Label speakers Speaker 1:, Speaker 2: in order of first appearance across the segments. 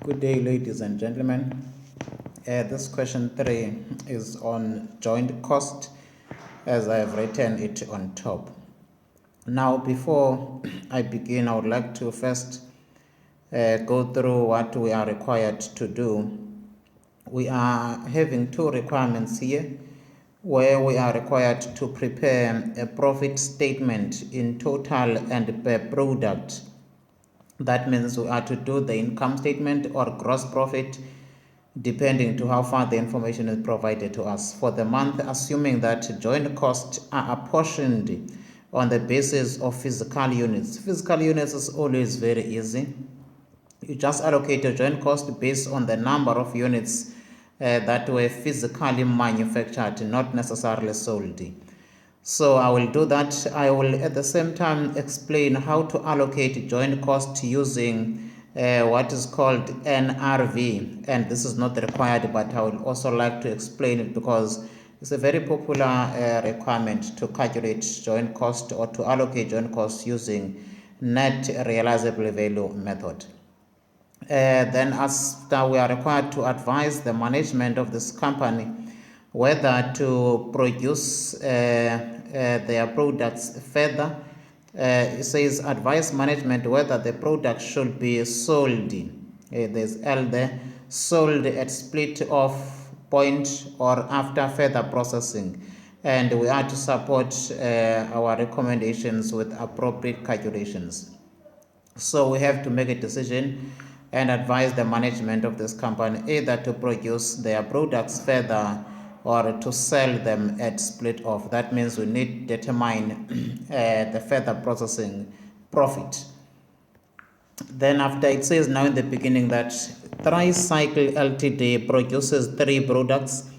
Speaker 1: Good day, ladies and gentlemen. This question 3 is on joint cost, as I have written it on top. Now, before I begin, I would like to first go through what we are required to do. We are having two requirements here, where we are required to prepare a profit statement in total and per product. That means we are to do the income statement or gross profit depending to how far the information is provided to us for the month, assuming that joint costs are apportioned on the basis of physical units. Physical units is always very easy. You just allocate a joint cost based on the number of units that were physically manufactured, not necessarily sold. So I will do that. I will at the same time explain how to allocate joint cost using what is called NRV, and this is not required, but I would also like to explain it because it's a very popular requirement to calculate joint cost or to allocate joint cost using net realizable value method. Then after, we are required to advise the management of this company whether to produce their products further. It says advise management whether the product should be sold. There's L there, sold at split off point or after further processing. And we are to support our recommendations with appropriate calculations. So we have to make a decision and advise the management of this company either to produce their products further or to sell them at split off. That means we need to determine the further processing profit. Then after, it says now in the beginning that Tricycle Ltd produces 3 products.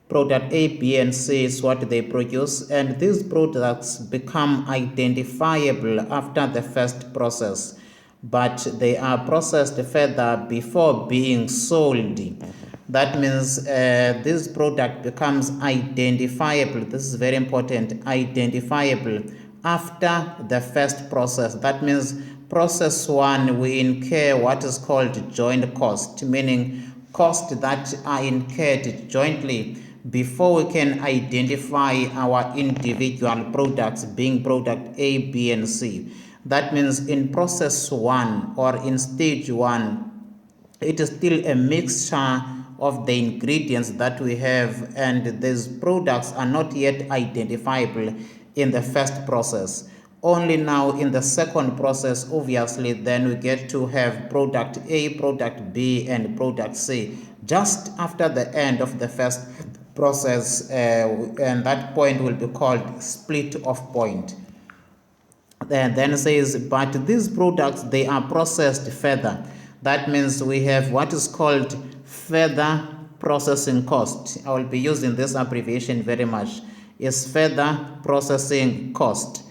Speaker 1: Product A, B, and C is what they produce, and these products become identifiable after the first process, but they are processed further before being sold. That means this product becomes identifiable. This is very important, identifiable after the first process. That means process 1, we incur what is called joint cost, meaning costs that are incurred jointly before we can identify our individual products, being product A, B, and C. That means in process 1 or in stage 1, it is still a mixture of the ingredients that we have, and these products are not yet identifiable in the first process. Only now in the second process, obviously, then we get to have product A, product B, and product C just after the end of the first process, and that point will be called split off point. Then says, but these products, they are processed further. That means we have what is called further processing cost. I will be using this abbreviation very much. Is further processing cost,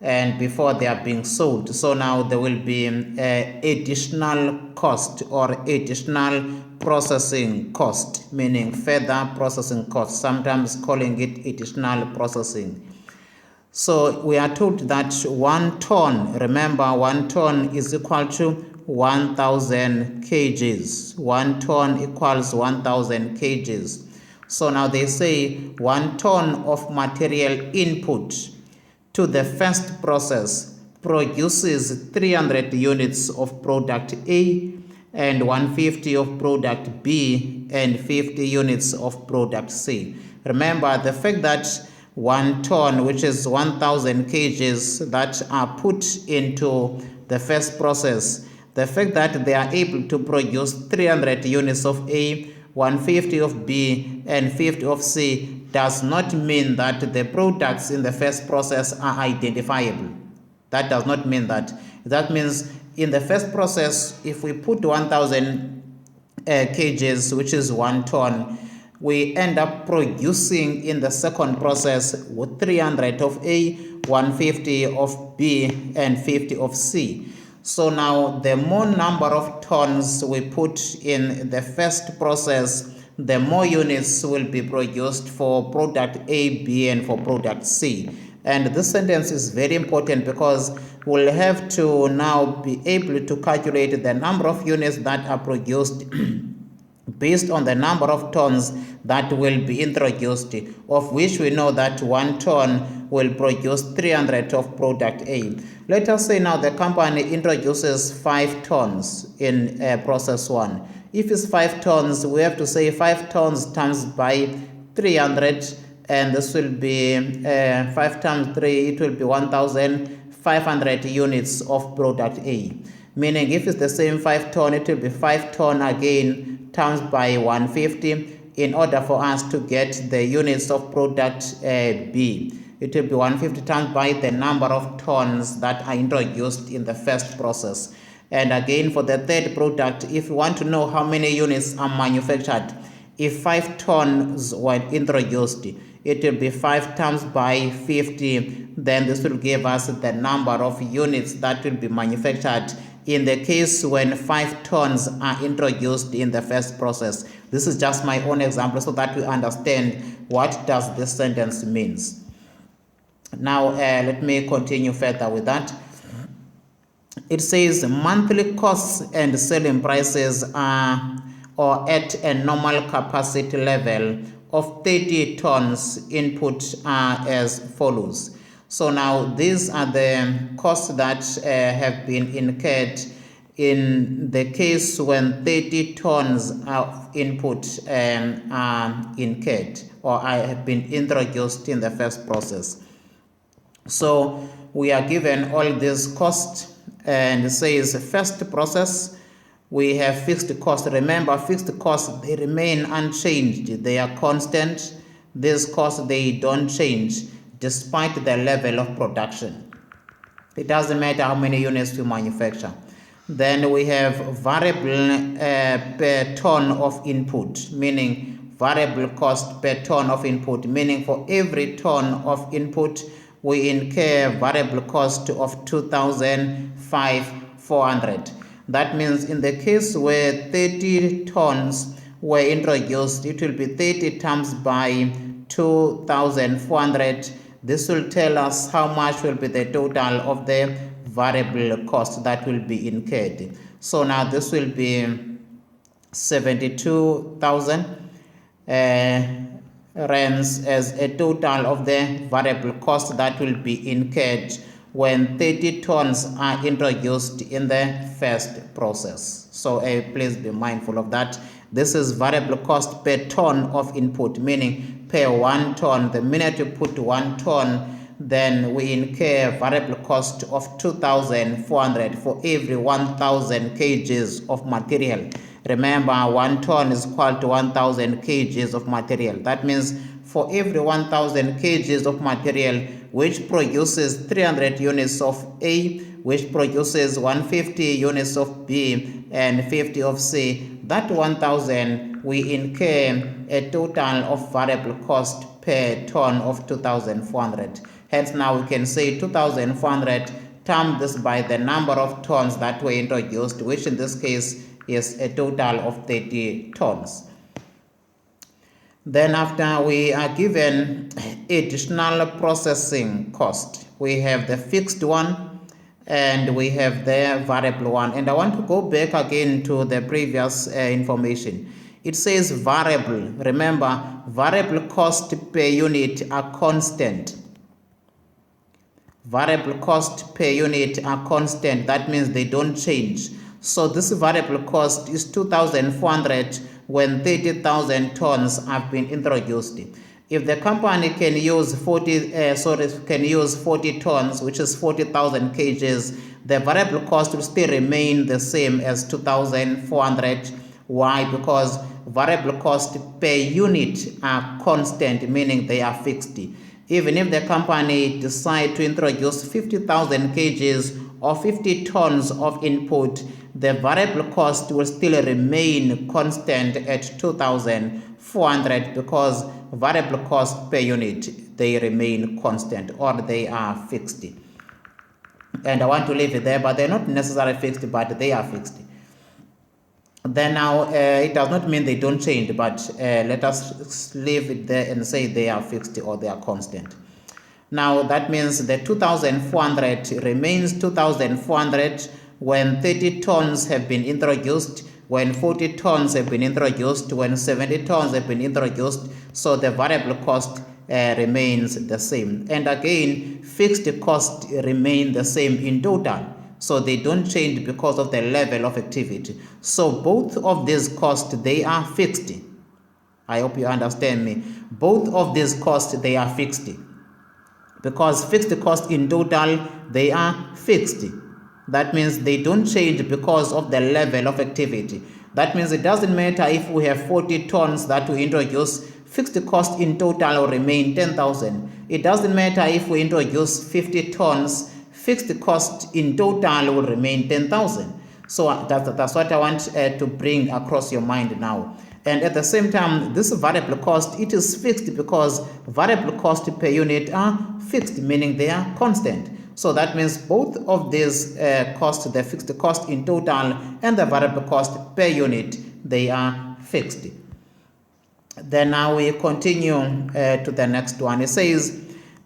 Speaker 1: and before they are being sold. So now there will be additional cost or additional processing cost, meaning further processing cost, sometimes calling it additional processing. So we are told that 1 ton, remember 1 ton is equal to 1000 kgs. 1 ton equals 1000 kgs. So now they say 1 ton of material input to the first process produces 300 units of product A and 150 of product B and 50 units of product C. Remember the fact that 1 ton, which is 1000 kgs that are put into the first process, the fact that they are able to produce 300 units of A, 150 of B, and 50 of C does not mean that the products in the first process are identifiable. That does not mean that. That means in the first process, if we put 1000 kgs, which is 1 ton, we end up producing in the second process with 300 of A, 150 of B, and 50 of C. So now the more number of tons we put in the first process, the more units will be produced for product A, B, and for product C. And this sentence is very important because we'll have to now be able to calculate the number of units that are produced based on the number of tons that will be introduced, of which we know that 1 ton will produce 300 of product A. Let us say now the company introduces 5 tons in process 1. If it's 5 tons, we have to say 5 tons times by 300, and this will be 5 times 3, it will be 1,500 units of product A. Meaning if it's the same 5 ton, it will be 5 ton again times by 150 in order for us to get the units of product B. It will be 150 times by the number of tons that are introduced in the first process. And again, for the third product, if you want to know how many units are manufactured, if 5 tons were introduced, it will be 5 times by 50. Then this will give us the number of units that will be manufactured in the case when 5 tons are introduced in the first process. This is just my own example so that we understand what does this sentence means. Now let me continue further with that. It says monthly costs and selling prices are or at a normal capacity level of 30 tons input are as follows. So now these are the costs that have been incurred in the case when 30 tons of input are incurred or have been introduced in the first process. So we are given all these costs, and it says first process we have fixed costs. Remember, fixed costs, they remain unchanged, they are constant. These costs, they don't change despite the level of production. It doesn't matter how many units we manufacture. Then we have variable per ton of input, meaning variable cost per ton of input, meaning for every ton of input we incur variable cost of 2,400. That means in the case where 30 tons were introduced, it will be 30 times by 2,400. This will tell us how much will be the total of the variable cost that will be incurred. So now this will be 72,000 rands as a total of the variable cost that will be incurred when 30 tons are introduced in the first process. So please be mindful of that. This is variable cost per ton of input, meaning per 1 ton. The minute you put 1 ton, then we incur variable cost of 2,400 for every 1,000 kgs of material. Remember, 1 ton is equal to 1,000 kgs of material. That means for every 1,000 kgs of material which produces 300 units of A, which produces 150 units of B and 50 of C, that 1,000 we incur a total of variable cost per ton of 2,400. Hence now we can say 2,400 times this by the number of tons that were introduced, which in this case is a total of 30 tons. Then after we are given additional processing cost, we have the fixed one and we have the variable one. And I want to go back again to the previous information. It says variable. Remember, variable cost per unit are constant. Variable cost per unit are constant. That means they don't change. So this variable cost is 2,400 when 30,000 tons have been introduced. If the company can use 40 tons, which is 40,000 kgs, the variable cost will still remain the same as 2,400. Why? Because variable cost per unit are constant, meaning they are fixed. Even if the company decides to introduce 50,000 kgs or 50 tons of input, the variable cost will still remain constant at 2,400 because variable cost per unit, they remain constant or they are fixed. And I want to leave it there, but they're not necessarily fixed, but they are fixed. Then now it does not mean they don't change, but let us leave it there and say they are fixed or they are constant. Now that means the 2,400 remains 2,400 when 30 tons have been introduced, when 40 tons have been introduced, when 70 tons have been introduced, so the variable cost remains the same. And again, fixed cost remain the same in total. So they don't change because of the level of activity. So both of these costs, they are fixed. I hope you understand me. Both of these costs, they are fixed. Because fixed cost in total, they are fixed. That means they don't change because of the level of activity. That means it doesn't matter if we have 40 tons that we introduce, fixed cost in total will remain 10,000. It doesn't matter if we introduce 50 tons, fixed cost in total will remain 10,000. So that's what I want to bring across your mind now. And at the same time, this variable cost, it is fixed because variable cost per unit are fixed, meaning they are constant. So that means both of these costs, the fixed cost in total and the variable cost per unit, they are fixed. Then now we continue to the next one. It says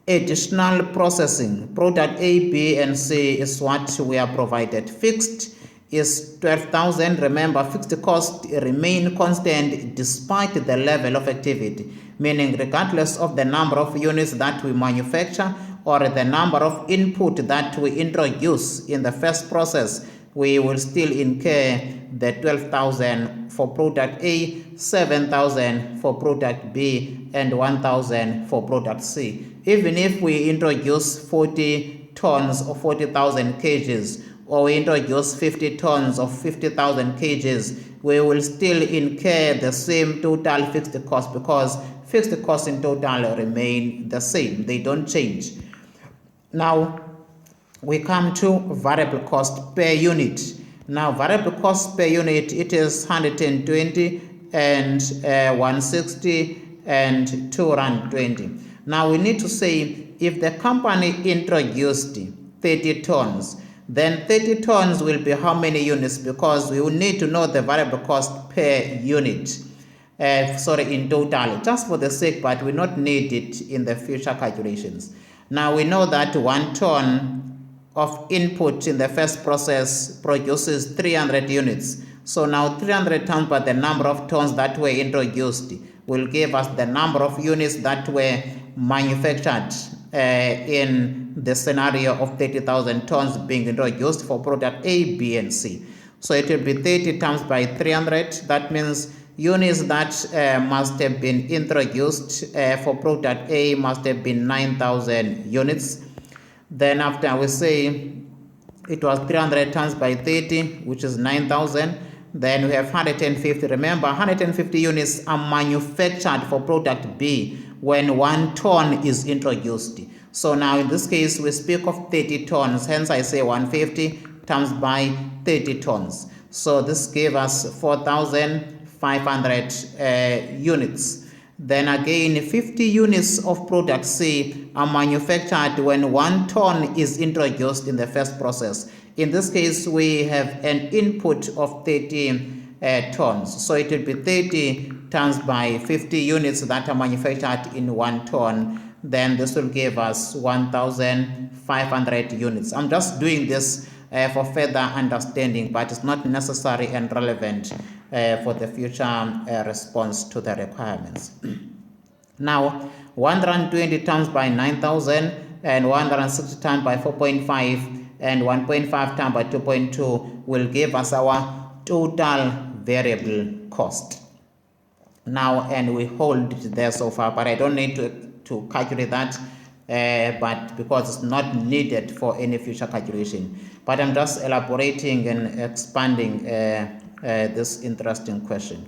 Speaker 1: additional processing. Product A, B, and C is what we are provided. Fixed is 12,000. Remember, fixed cost remain constant despite the level of activity, meaning regardless of the number of units that we manufacture or the number of input that we introduce in the first process, we will still incur the 12,000 for product A, 7,000 for product B, and 1,000 for product C. Even if we introduce 40 tons or 40,000 kgs, or we introduce 50 tons of 50,000 kgs, we will still incur the same total fixed cost because fixed costs in total remain the same. They don't change. Now, we come to variable cost per unit. Now, variable cost per unit, it is 120 and 160 and 220. Now, we need to say if the company introduced 30 tons, then 30 tons will be how many units? Because we will need to know the variable cost per unit. In total, just for the sake, but we not need it in the future calculations. Now we know that 1 ton of input in the first process produces 300 units. So now 300 times by the number of tons that were introduced will give us the number of units that were manufactured in the scenario of 30,000 tons being introduced for product A, B, and C. So it will be 30 times by 300. That means units that must have been introduced for product A must have been 9,000 units. Then after we say it was 300 times by 30, which is 9,000. Then we have 150. Remember, 150 units are manufactured for product B when 1 ton is introduced. So now in this case, we speak of 30 tons. Hence, I say 150 times by 30 tons. So this gave us 4,500 units. Then again, 50 units of product C are manufactured when 1 ton is introduced in the first process. In this case, we have an input of 30 tons. So it will be 30 times by 50 units that are manufactured in 1 ton. Then this will give us 1,500 units. I'm just doing this for further understanding, but it's not necessary and relevant for the future response to the requirements. Now, 120 times by 9,000 and 160 times by 4.5 and 1.5 times by 2.2 will give us our total variable cost. Now, and we hold it there so far, but I don't need to calculate that, but because it's not needed for any future calculation. But I'm just elaborating and expanding this interesting question.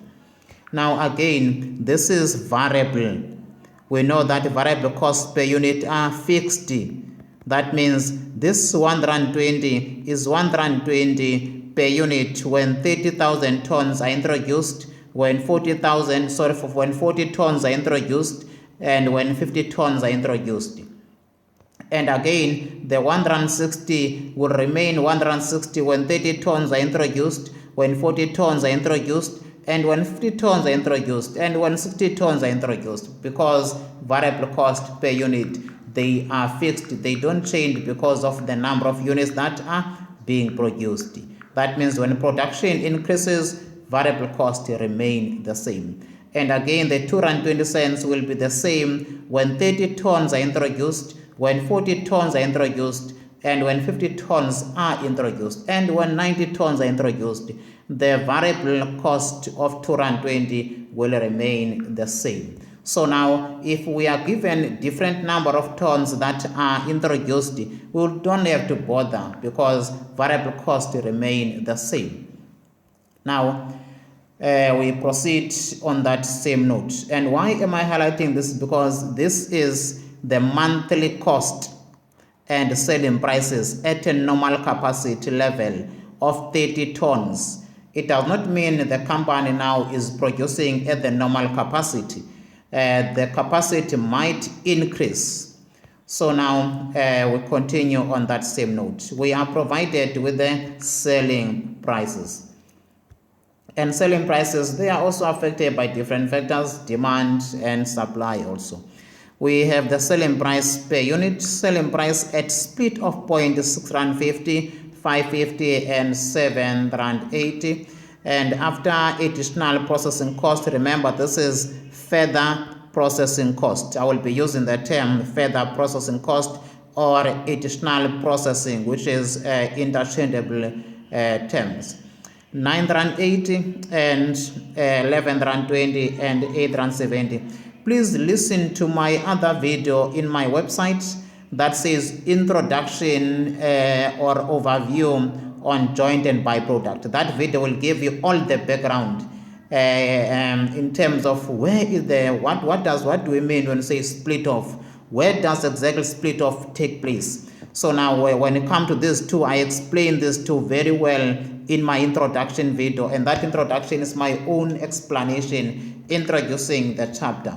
Speaker 1: Now again, this is variable. We know that variable costs per unit are fixed. That means this 120 is 120 per unit when 30,000 tons are introduced, when 40 tons are introduced, and when 50 tons are introduced. And again, the 160 will remain 160 when 30 tons are introduced, when 40 tons are introduced, and when 50 tons are introduced, and when 60 tons are introduced, because variable cost per unit, they are fixed. They don't change because of the number of units that are being produced. That means when production increases, variable costs remain the same. And again, the 2 rand 20 cents will be the same when 30 tons are introduced, when 40 tons are introduced, and when 50 tons are introduced, and when 90 tons are introduced. The variable cost of 2 rand 20 will remain the same. So now, if we are given different number of tons that are introduced, we don't have to bother because variable costs remain the same. Now, we proceed on that same note. And why am I highlighting this? Because this is the monthly cost and selling prices at a normal capacity level of 30 tons. It does not mean the company now is producing at the normal capacity. The capacity might increase. So now we continue on that same note. We are provided with the selling prices. And selling prices, they are also affected by different factors, demand and supply also. We have the selling price per unit, selling price at split of point 6 rand 50, 550 and 7 rand 80. And after additional processing cost, remember this is further processing cost. I will be using the term further processing cost or additional processing, which is interchangeable terms. 9 rand 80 and 11 rand 20 and 8 rand 70. Please listen to my other video in my website that says introduction or overview on joint and byproduct. That video will give you all the background in terms of where is the what do we mean when we say split off? Where does exactly split off take place? So now when it comes to these two, I explain these two very well in my introduction video, and that introduction is my own explanation introducing the chapter.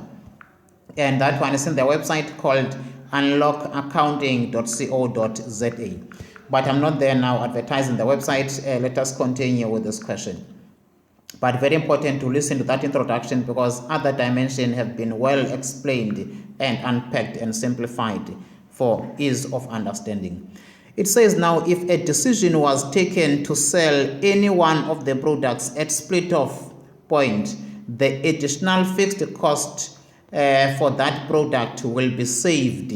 Speaker 1: And that one is in the website called unlockaccounting.co.za. But I'm not there now advertising the website. Let us continue with this question. But very important to listen to that introduction because other dimensions have been well explained and unpacked and simplified for ease of understanding. It says now, if a decision was taken to sell any one of the products at split off point, the additional fixed cost for that product will be saved.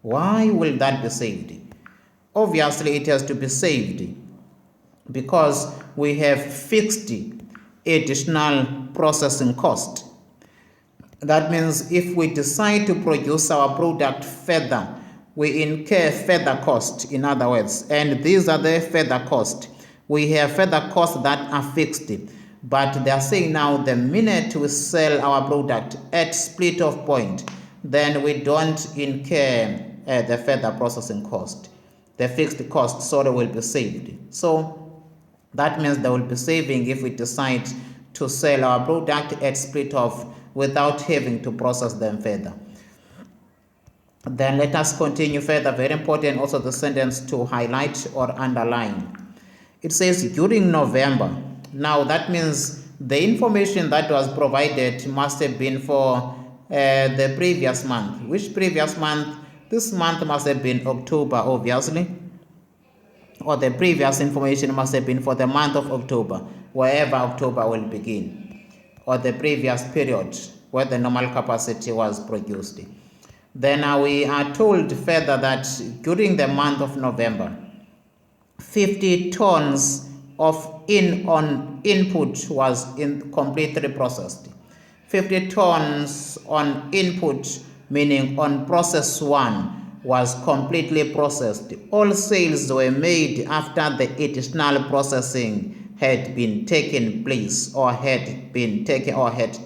Speaker 1: Why will that be saved? Obviously, it has to be saved because we have fixed additional processing cost. That means if we decide to produce our product further, we incur further cost, in other words, and these are the further cost. We have further costs that are fixed, but they are saying now the minute we sell our product at split off point, then we don't incur the further processing cost. The fixed cost will be saved. So that means there will be saving if we decide to sell our product at split off without having to process them further. Then let us continue further. Very important also the sentence to highlight or underline. It says during November. Now that means the information that was provided must have been for the previous month. Which previous month? This month must have been October, obviously. Or the previous information must have been for the month of October, wherever October will begin. Or the previous period where the normal capacity was produced. Then we are told further that during the month of November, 50 tons of input was completely processed. 50 tons on input, meaning on process 1, was completely processed. All sales were made after the additional processing had been taken place or had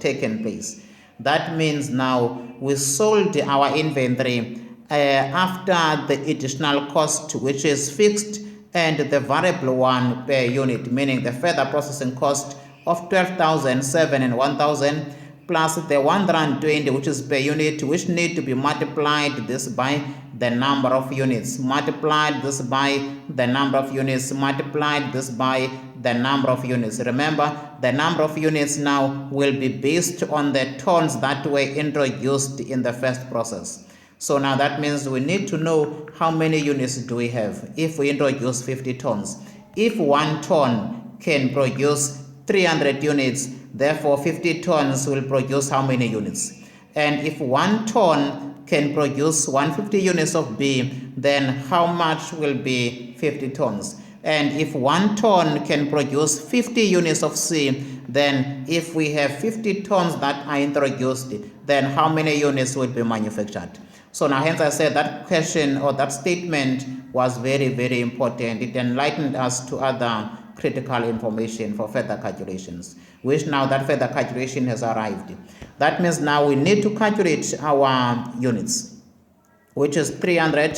Speaker 1: taken place. That means now we sold our inventory after the additional cost, which is fixed, and the variable one per unit, meaning the further processing cost of 12,007 and 1,000 plus the 1 rand 20, which is per unit, which need to be multiplied this by the number of units, multiplied this by the number of units, multiplied this by the number of units. Remember, the number of units now will be based on the tons that were introduced in the first process. So now that means we need to know how many units do we have if we introduce 50 tons. If 1 ton can produce 300 units, therefore 50 tons will produce how many units? And if 1 ton can produce 150 units of B, then how much will be 50 tons? And if 1 ton can produce 50 units of C, then if we have 50 tons that are introduced, then how many units will be manufactured? So now hence I said that question or that statement was very, very important. It enlightened us to other critical information for further calculations, which now that further calculation has arrived. That means now we need to calculate our units, which is 300.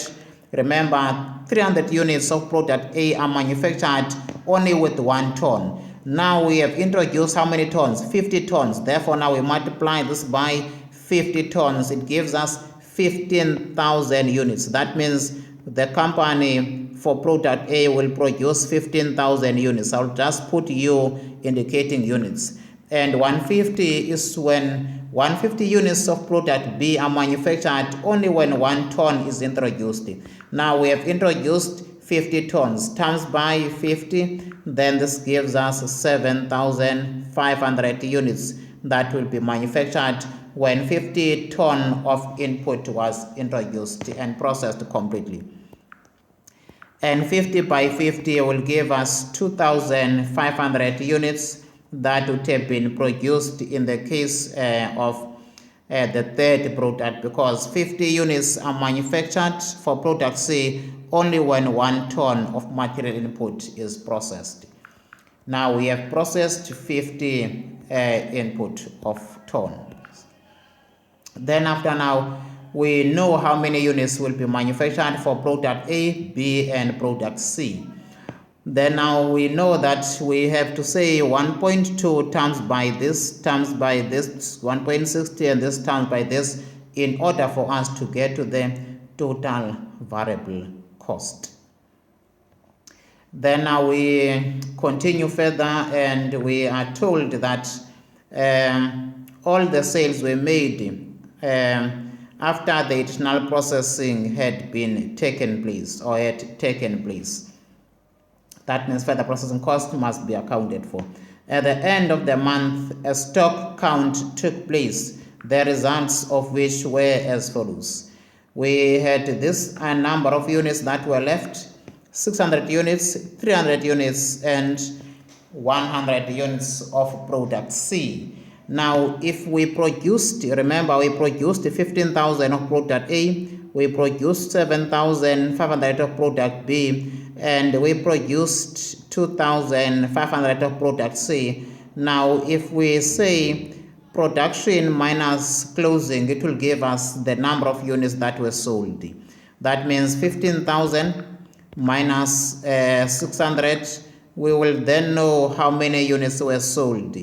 Speaker 1: Remember, 300 units of product A are manufactured only with 1 ton. Now we have introduced how many tons? 50 tons. Therefore, now we multiply this by 50 tons. It gives us 15,000 units. That means the company for product A will produce 15,000 units. I'll just put U indicating units. And 150 is when 150 units of product B are manufactured only when 1 ton is introduced. Now we have introduced 50 tons times by 50, then this gives us 7,500 units that will be manufactured when 50 ton of input was introduced and processed completely. And 50 by 50 will give us 2,500 units that would have been produced in the case of the third product, because 50 units are manufactured for product C only when 1 ton of material input is processed. Now we have processed 50 input of ton. Then after now, we know how many units will be manufactured for product A, B, and product C. Then now we know that we have to say 1.2 times by this, 1.60, and this times by this, in order for us to get to the total variable cost. Then now we continue further, and we are told that all the sales were made after the additional processing had been taken place or had taken place. That means further processing cost must be accounted for. At the end of the month, a stock count took place, the results of which were as follows. We had this number of units that were left: 600 units, 300 units, and 100 units of product C. Now, if we produced, remember we produced 15,000 of product A, we produced 7,500 of product B, and we produced 2,500 of product C. Now, if we say production minus closing, it will give us the number of units that were sold. That means 15,000 minus 600, we will then know how many units were sold.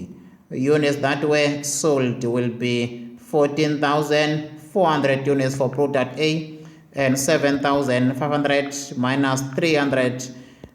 Speaker 1: Units that were sold will be 14,400 units for product A, and 7,500 minus 300.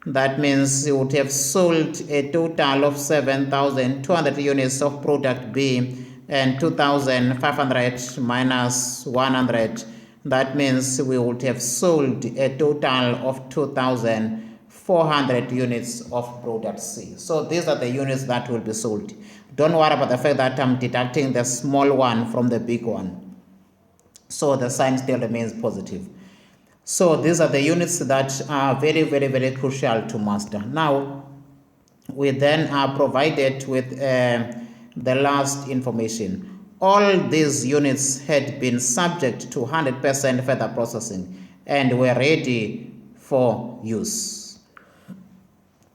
Speaker 1: That means you would have sold a total of 7,200 units of product B, and 2,500 minus 100. That means we would have sold a total of 2,400 units of product C. So these are the units that will be sold. Don't worry about the fact that I'm deducting the small one from the big one. So the sign still remains positive. So these are the units that are very, very, very crucial to master. Now, we then are provided with the last information. All these units had been subject to 100% further processing and were ready for use.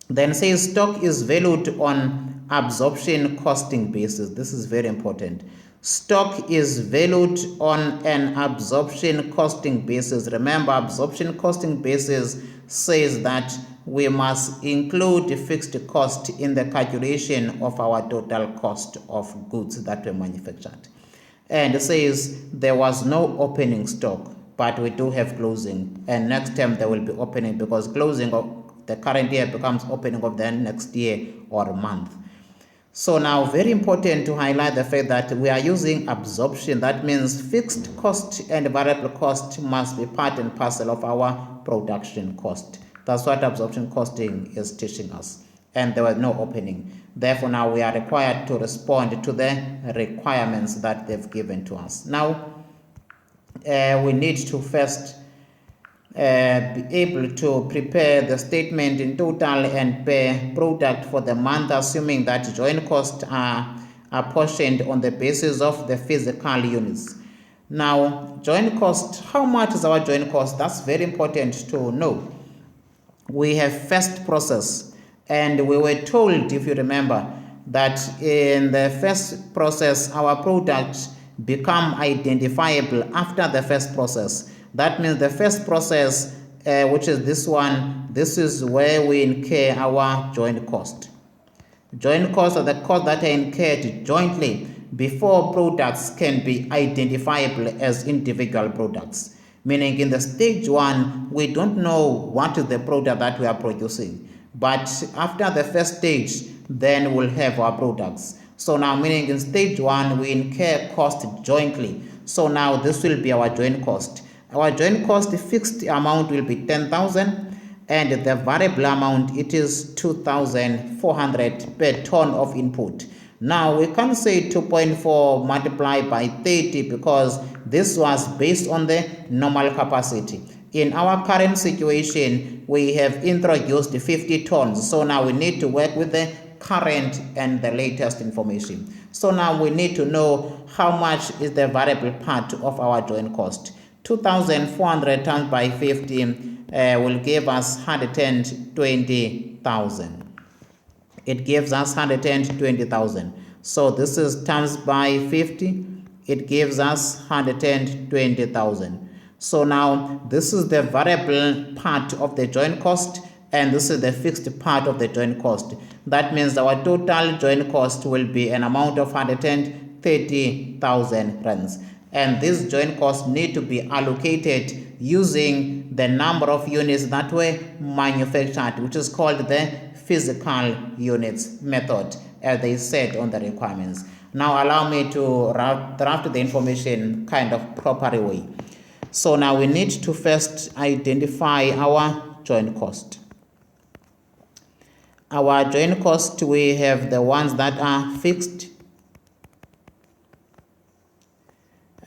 Speaker 1: Then says stock is valued on absorption costing basis. This is very important. Stock is valued on an absorption costing basis. Remember, absorption costing basis says that we must include fixed cost in the calculation of our total cost of goods that were manufactured. And it says there was no opening stock, but we do have closing. And next time there will be opening, because closing of the current year becomes opening of the next year or month. So now, very important to highlight the fact that we are using absorption. That means fixed cost and variable cost must be part and parcel of our production cost. That's what absorption costing is teaching us. And there was no opening. Therefore, now we are required to respond to the requirements that they've given to us. Now, we need to first be able to prepare the statement in total and per product for the month, assuming that joint costs are apportioned on the basis of the physical units. Now, joint cost, how much is our joint cost? That's very important to know. We have first process, and we were told, if you remember, that in the first process our products become identifiable after the first process. That means the first process, which is this one, this is where we incur our joint cost. Joint costs are the costs that are incurred jointly before products can be identifiable as individual products. Meaning in the stage one, we don't know what is the product that we are producing. But after the first stage, then we'll have our products. So now, meaning in stage one, we incur cost jointly. So now this will be our joint cost. Our joint cost fixed amount will be 10,000. And the variable amount, it is 2,400 per ton of input. Now we can say 2.4 multiplied by 30 because this was based on the normal capacity. In our current situation, we have introduced 50 tons. So now we need to work with the current and the latest information. So now we need to know how much is the variable part of our joint cost. 2,400 times by 50 will give us 120,000. It gives us 120,000. So this is times by 50. It gives us 120,000. So now this is the variable part of the joint cost, and this is the fixed part of the joint cost. That means our total joint cost will be an amount of 130,000 rands. And these joint costs need to be allocated using the number of units that were manufactured, which is called the physical units method, as they said on the requirements. Now allow me to draft the information kind of proper way. So now we need to first identify our joint cost. Our joint cost, we have the ones that are fixed.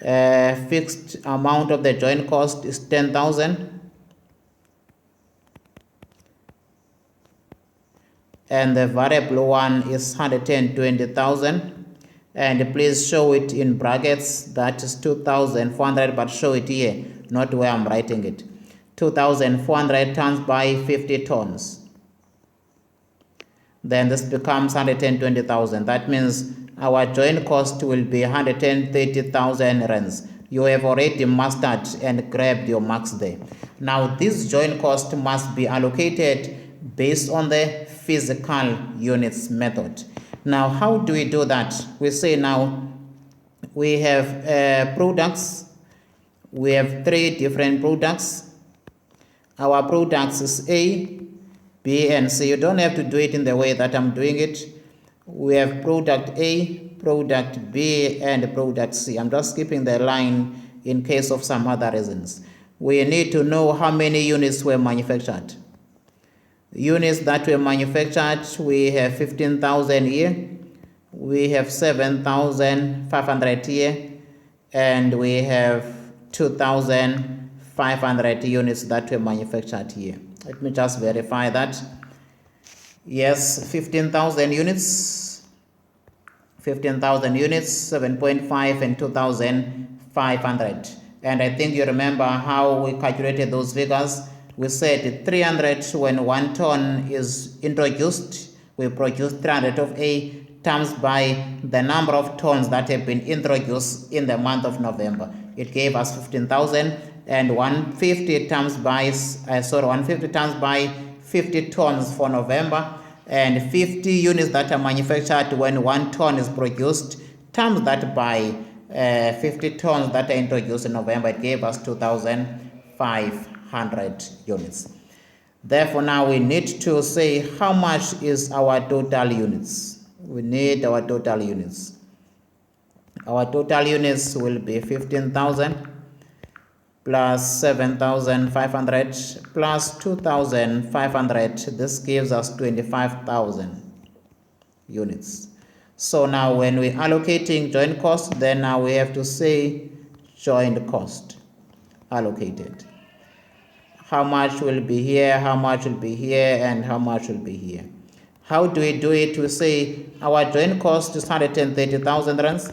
Speaker 1: Fixed amount of the joint cost is 10,000. And the variable one is 120,000. And please show it in brackets. That is 2,400, but show it here, not where I'm writing it. 2,400 tons by 50 tons. Then this becomes 120,000. That means our joint cost will be 130,000 rands. You have already mastered and grabbed your marks there. Now this joint cost must be allocated based on the physical units method. Now how do we do that? We say now we have products. We have 3 different products. Our products is A, B, and C. You don't have to do it in the way that I'm doing it. We have product A, product B, and product C. I'm just skipping the line in case of some other reasons. We need to know how many units were manufactured. Units that were manufactured, we have 15,000 here. We have 7,500 here. And we have 2,500 units that were manufactured here. Let me just verify that. Yes, 15,000 units, 15,000 units, 7.5 and 2,500. And I think you remember how we calculated those figures. We said 300 when 1 ton is introduced, we produce 300 of A times by the number of tons that have been introduced in the month of November. It gave us 15,000, and 150 times by 50 tons for November, and 50 units that are manufactured when 1 ton is produced, times that by 50 tons that are introduced in November. It gave us 2,500 units. Therefore, now we need to say how much is our total units. we need our total units. Our total units will be 15,000 plus 7,500 plus 2,500. This gives us 25,000 units. So now when we're allocating joint cost, then now we have to say joint cost allocated. How much will be here, how much will be here, and how much will be here. How do we do it? We say our joint cost is 130,000 rands.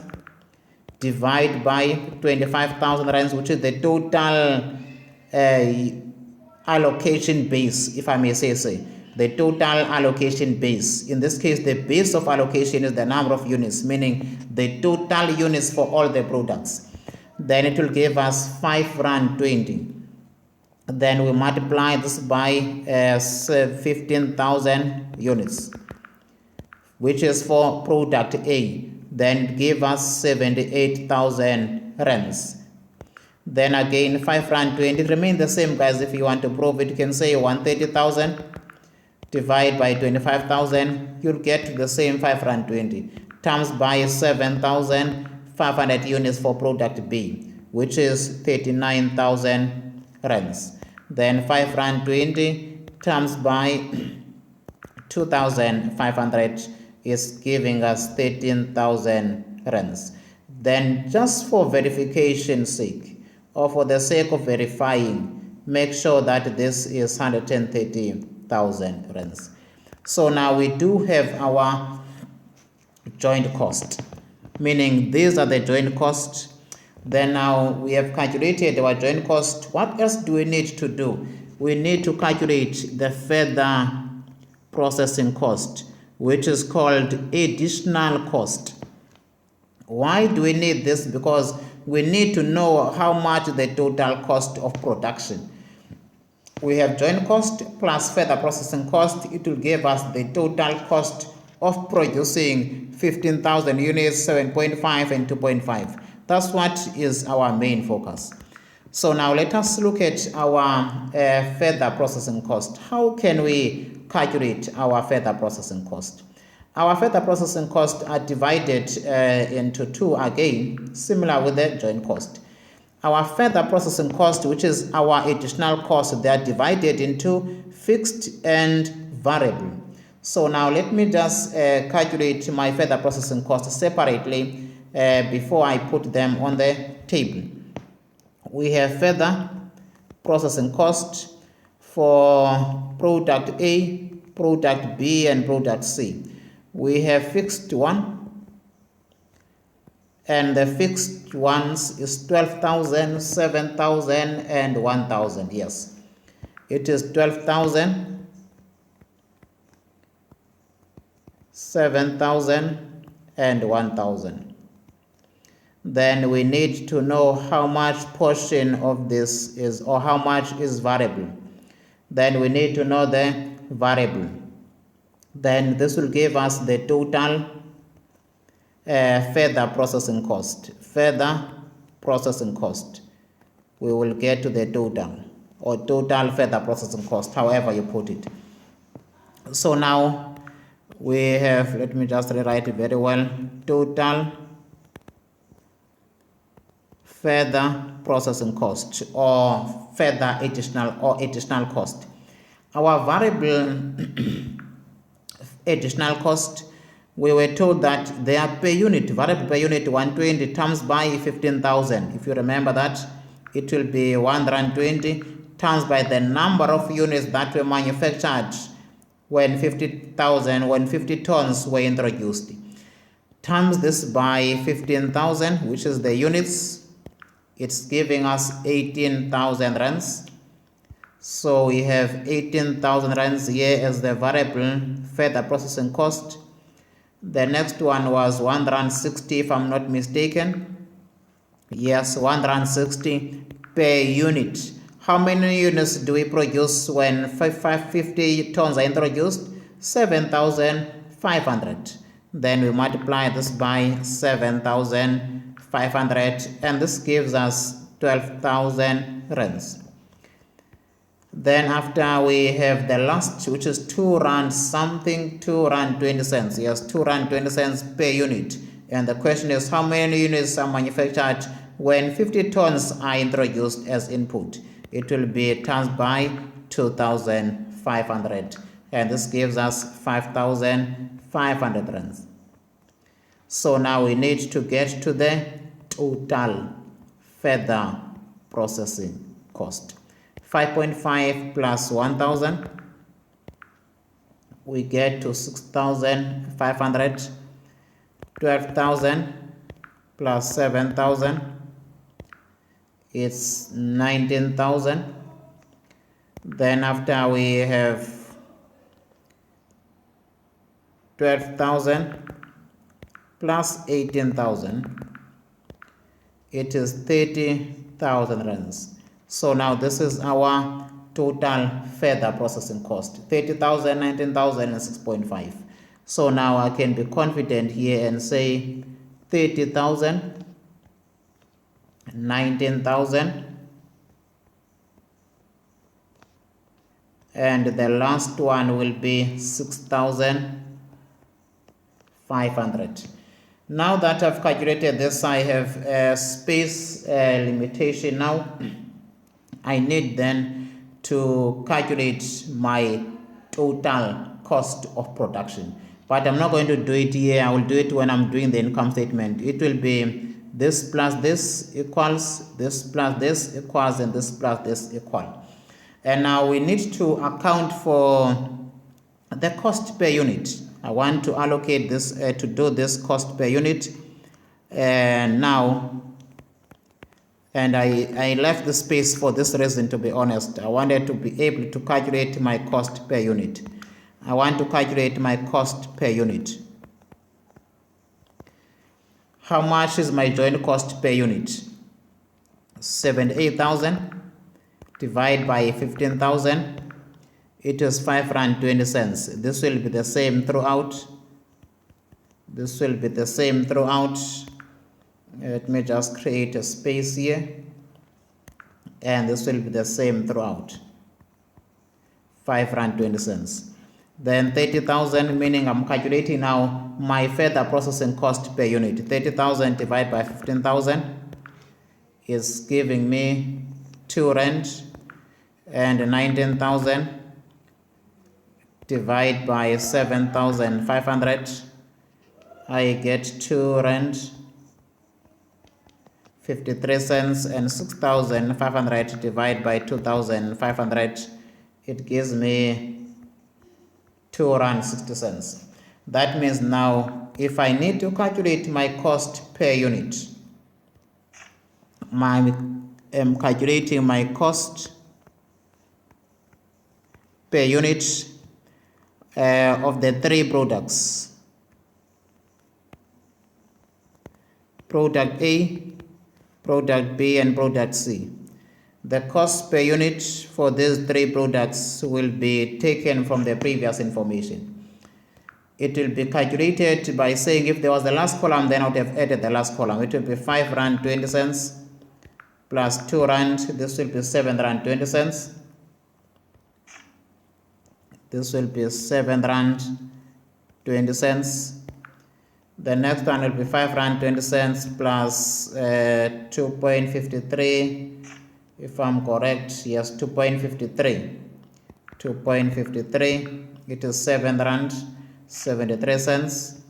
Speaker 1: Divide by 25,000 rands, which is the total allocation base, if I may say so. The total allocation base. In this case, the base of allocation is the number of units, meaning the total units for all the products. Then it will give us 5 rand 20. Then we multiply this by 15,000 units, which is for product A. Then give us 78,000 rands. Then again 5 rand 20 remain the same, guys. If you want to prove it, you can say 130,000 divide by 25,000, you'll get the same 5 rand 20 times by 7,500 units for product B, which is 39,000 rands. Then 5 rand 20 times by 2,500 is giving us 13,000 rands. Then just for verification's sake, or for the sake of verifying, make sure that this is 130,000 rands. So now we do have our joint cost, meaning these are the joint costs. Then now we have calculated our joint cost. What else do we need to do? We need to calculate the further processing cost, which is called additional cost. Why do we need this? Because we need to know how much the total cost of production. We have joint cost plus further processing cost. It will give us the total cost of producing 15,000 units, 7.5 and 2.5. That's what is our main focus. So now let us look at our further processing cost. How can we calculate our further processing cost? Our further processing costs are divided into two again, similar with the joint cost. Our further processing cost, which is our additional cost, they are divided into fixed and variable. So now let me just calculate my further processing cost separately before I put them on the table. We have further processing cost for product A, product B, and product C. We have fixed one, and the fixed ones is 12,000, 7,000, and 1,000. Yes, it is 12,000, 7,000, and 1,000. Then we need to know how much portion of this is, or how much is variable. Then we need to know the variable. Then this will give us the total further processing cost. Further processing cost. We will get to the total, or total further processing cost, however you put it. So now we have, let me just rewrite it very well, total further processing cost, or further additional cost. Our variable additional cost, we were told that they are per unit, variable per unit 120 times by 15,000. If you remember that, it will be 120 times by the number of units that were manufactured when 50 tons were introduced. Times this by 15,000, which is the units. It's giving us 18,000 rands. So we have 18,000 rands here as the variable further processing cost. The next one was 160, if I'm not mistaken. Yes, 160 per unit. How many units do we produce when 50 tons are introduced? 7,500. Then we multiply this by 7,500, and this gives us 12,000 rands. Then after we have the last, which is 2 rand something, 2 rand 20 cents. Yes, 2 rand 20 cents per unit. And the question is, how many units are manufactured when 50 tons are introduced as input? It will be times by 2,500. And this gives us 5,500 rands. So now we need to get to the total further processing cost. 5.5 plus 1,000, we get to 6,500. 12,000 plus 7,000, it's 19,000. Then after we have 12,000 plus 18,000, it is 30,000 rands. So now this is our total further processing cost: 30,000, 19,000, and 6.5. So now I can be confident here and say 30,000, 19,000, and the last one will be 6,500. Now that I've calculated this, I have a space limitation now. I need then to calculate my total cost of production. But I'm not going to do it here. I will do it when I'm doing the income statement. It will be this plus this equals, this plus this equals, and this plus this equal. And now we need to account for the cost per unit. I want to allocate this to do this cost per unit. And now, and I left the space for this reason, to be honest. I wanted to be able to calculate my cost per unit. I want to calculate my cost per unit. How much is my joint cost per unit? 78,000 divided by 15,000. It is 5 rand 20 cents. This will be the same throughout. This will be the same throughout. Let me just create a space here. And this will be the same throughout. 5 rand 20 cents. Then 30,000, meaning I'm calculating now my further processing cost per unit. 30,000 divided by 15,000 is giving me 2 rand, and 19,000 divided by 7,500, I get 2 rand 53 cents, and 6,500 divided by 2,500, it gives me 2 rand 60 cents. That means now if I need to calculate my cost per unit, I'm calculating my cost per unit of the 3 products: product A, product B, and product C. The cost per unit for these 3 products will be taken from the previous information. It will be calculated by saying, if there was the last column, then I would have added the last column. It will be 5 rand 20 cents plus 2 rand. This will be 7 rand 20 cents. This will be 7 rand 20 cents. The next one will be 5 rand 20 cents plus 2.53. If I'm correct, yes, 2.53. 2.53. It is 7 rand 73 cents.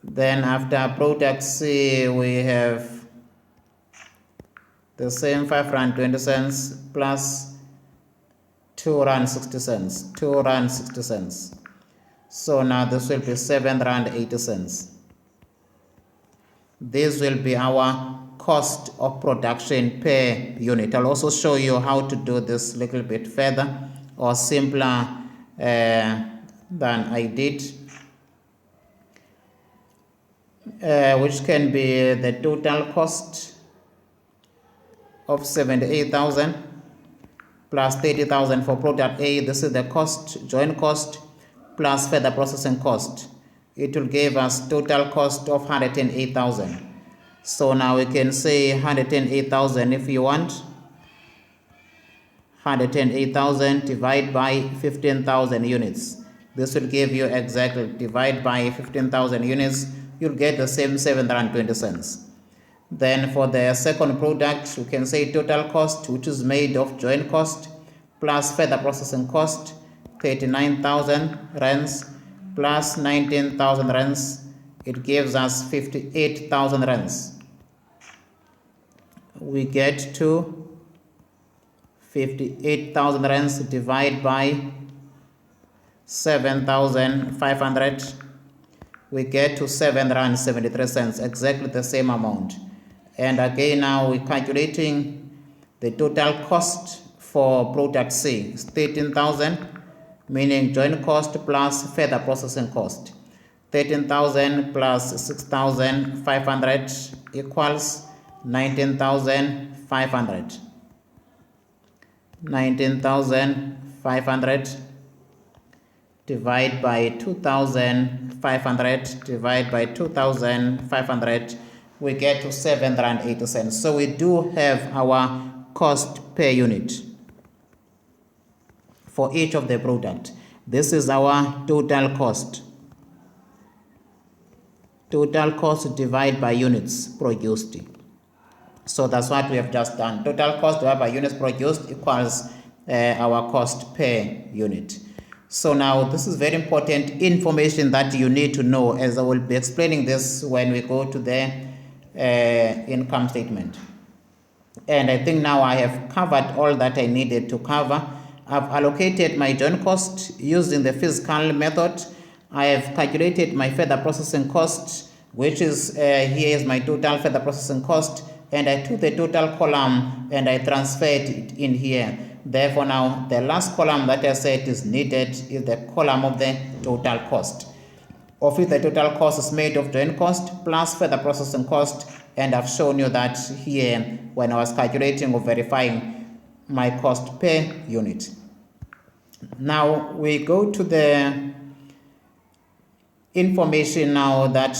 Speaker 1: Then after product C, we have the same 5 rand 20 cents plus 2 rand 60 cents. 2 rand 60 cents. So now this will be 7 rand 80 cents. This will be our cost of production per unit. I'll also show you how to do this a little bit further or simpler than I did, which can be the total cost of 78,000 plus 30,000 for product A. This is the cost, joint cost, plus further processing cost. It will give us total cost of 108,000. So now we can say 108,000 if you want. 108,000 divided by 15,000 units. This will give you exactly, divide by 15,000 units, you'll get the same 720 cents. Then for the second product, we can say total cost, which is made of joint cost plus further processing cost, 39,000 rands plus 19,000 rands. It gives us 58,000 rands. We get to 58,000 rands divided by 7,500. We get to 7 rand 73 cents, exactly the same amount. And again, now we're calculating the total cost for product C. It's 13,000, meaning joint cost plus further processing cost. 13,000 plus 6,500 equals 19,500. 19,500 divide by 2,500 divide by 2,500, we get to 7.80 cents. So we do have our cost per unit for each of the product. This is our total cost. Total cost divided by units produced. So that's what we have just done. Total cost divided by units produced equals our cost per unit. So now this is very important information that you need to know, as I will be explaining this when we go to the income statement. And I think now I have covered all that I needed to cover. I've allocated my joint cost using the physical method. I have calculated my further processing cost, which is here is my total further processing cost, and I took the total column and I transferred it in here. Therefore now the last column that I said is needed is the column of the total cost. Of which the total cost is made of joint cost plus further processing cost, and I've shown you that here when I was calculating or verifying my cost per unit. Now we go to the information now that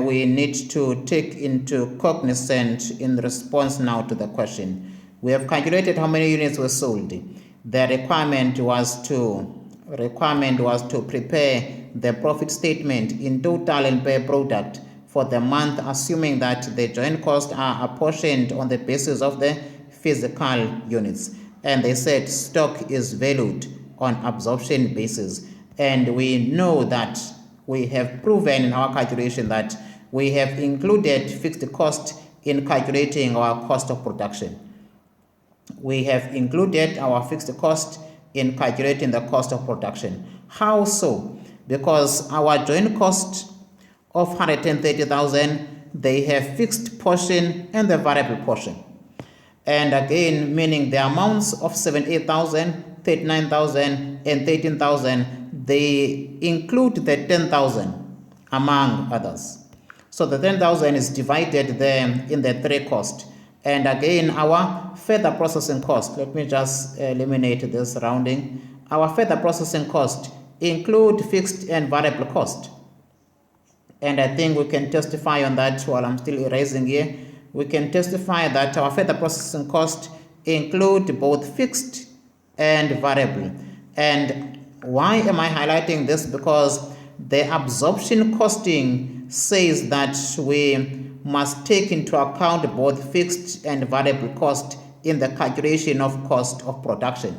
Speaker 1: we need to take into cognizance in response now to the question. We have calculated how many units were sold. The requirement was to prepare the profit statement in total and per product for the month, assuming that the joint costs are apportioned on the basis of the physical units. And they said stock is valued on absorption basis. And we know that we have proven in our calculation that we have included fixed cost in calculating our cost of production. We have included our fixed cost in calculating the cost of production. How so? Because our joint cost of 130,000, they have fixed portion and the variable portion. And again, meaning the amounts of 78,000, 39,000, and 13,000, they include the 10,000 among others. So the 10,000 is divided there in the three costs. And again, our further processing cost, let me just eliminate this rounding. Our further processing cost include fixed and variable cost. And I think we can testify on that while I'm still erasing here. We can testify that our further processing cost include both fixed and variable. And why am I highlighting this? Because the absorption costing says that we must take into account both fixed and variable cost in the calculation of cost of production.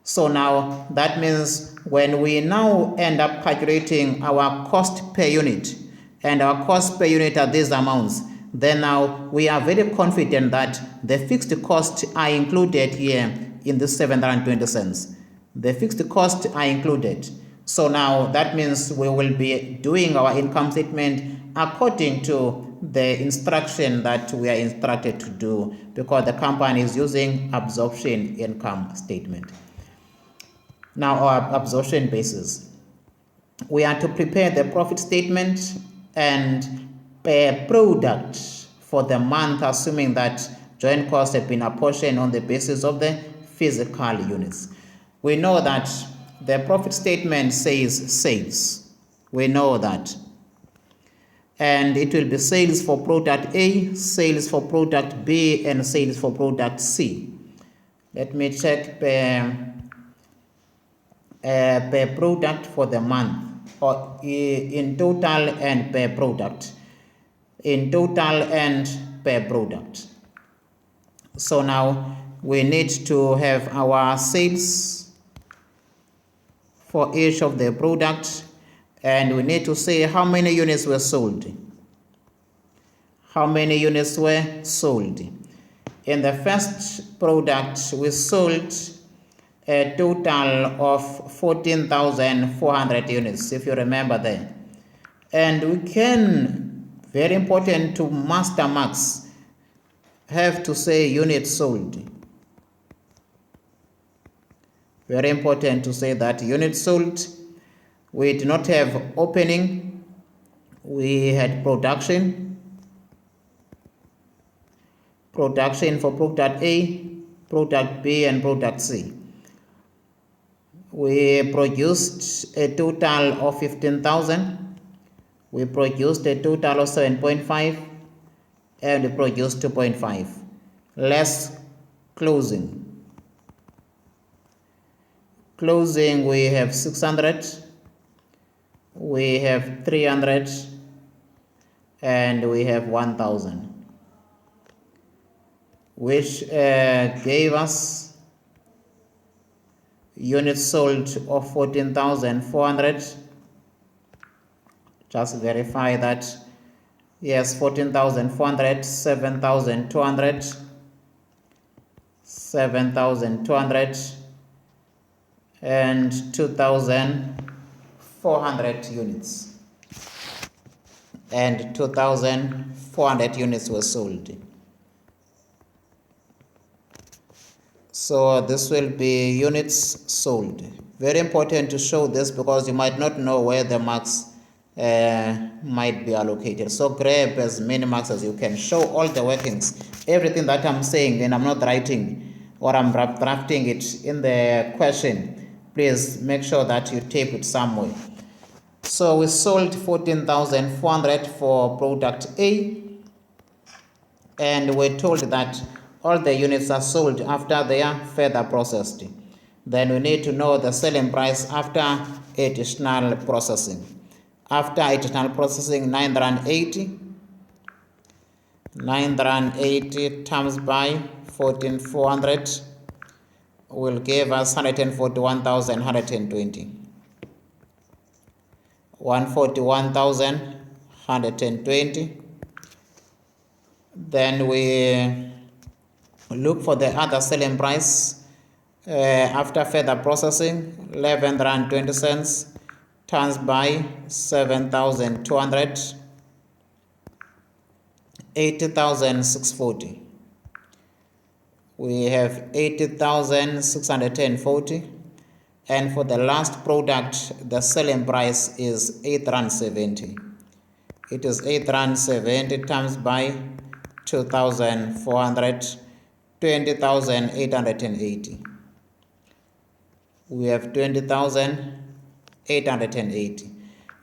Speaker 1: So now that means when we now end up calculating our cost per unit, and our cost per unit are these amounts, then now we are very confident that the fixed costs are included here in the 720 cents. The fixed costs are included. So now that means we will be doing our income statement according to the instruction that we are instructed to do, because the company is using absorption income statement. Now our absorption basis. We are to prepare the profit statement and per product for the month, assuming that joint costs have been apportioned on the basis of the physical units. We know that the profit statement says sales. We know that. and it will be sales for product A, sales for product B, and sales for product C. Let me check per product for the month, or in total and per product. In total and per product. So now we need to have our sales for each of the products, and we need to say how many units were sold. How many units were sold? In the first product, we sold a total of 14,400 units, if you remember there. And we can, very important to master marks, have to say units sold. Very important to say that units sold. We did not have opening, we had production. Production for product A, product B, and product C. We produced a total of 15,000. We produced a total of 7.5, and we produced 2.5. Less closing. Closing, we have 600, we have 300, and we have 1,000, which gave us units sold of 14,400. Just verify that. Yes, 14,400, 7,200, 7,200, and 2,400 units. And 2,400 units were sold. So this will be units sold. Very important to show this because you might not know where the marks might be allocated. So grab as many marks as you can. Show all the workings. Everything that I'm saying, and I'm not writing or I'm drafting it in the question, please make sure that you tape it somewhere. So we sold 14,400 for product A, and we're told that all the units are sold after they are further processed. Then we need to know the selling price after additional processing. After additional processing, 980 times by 14,400 will give us 141,120. 141,120. Then we look for the other selling price after further processing, 11.20 cents times by 7,200, 80,640. We have 80,640, and for the last product, the selling price is 8.70. It is 8.70 times by 2,400, 20,880. We have 20,880.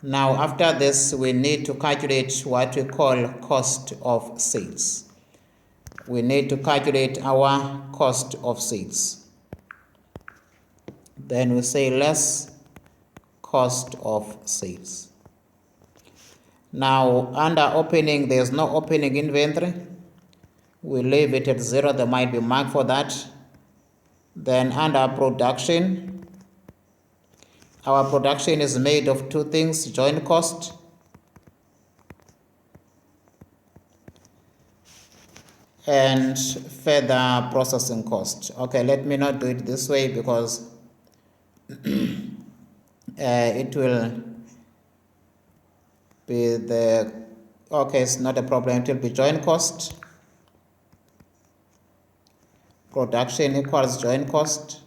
Speaker 1: Now after this, we need to calculate what we call cost of sales. We need to calculate our cost of sales. Then we say less cost of sales. Now under opening, there is no opening inventory. We leave it at 0. There might be mark for that. Then under production, our production is made of two things: joint cost and further processing cost. Okay, let me not do it this way because it will be the, okay, it's not a problem. It will be joint cost. Production equals joint cost.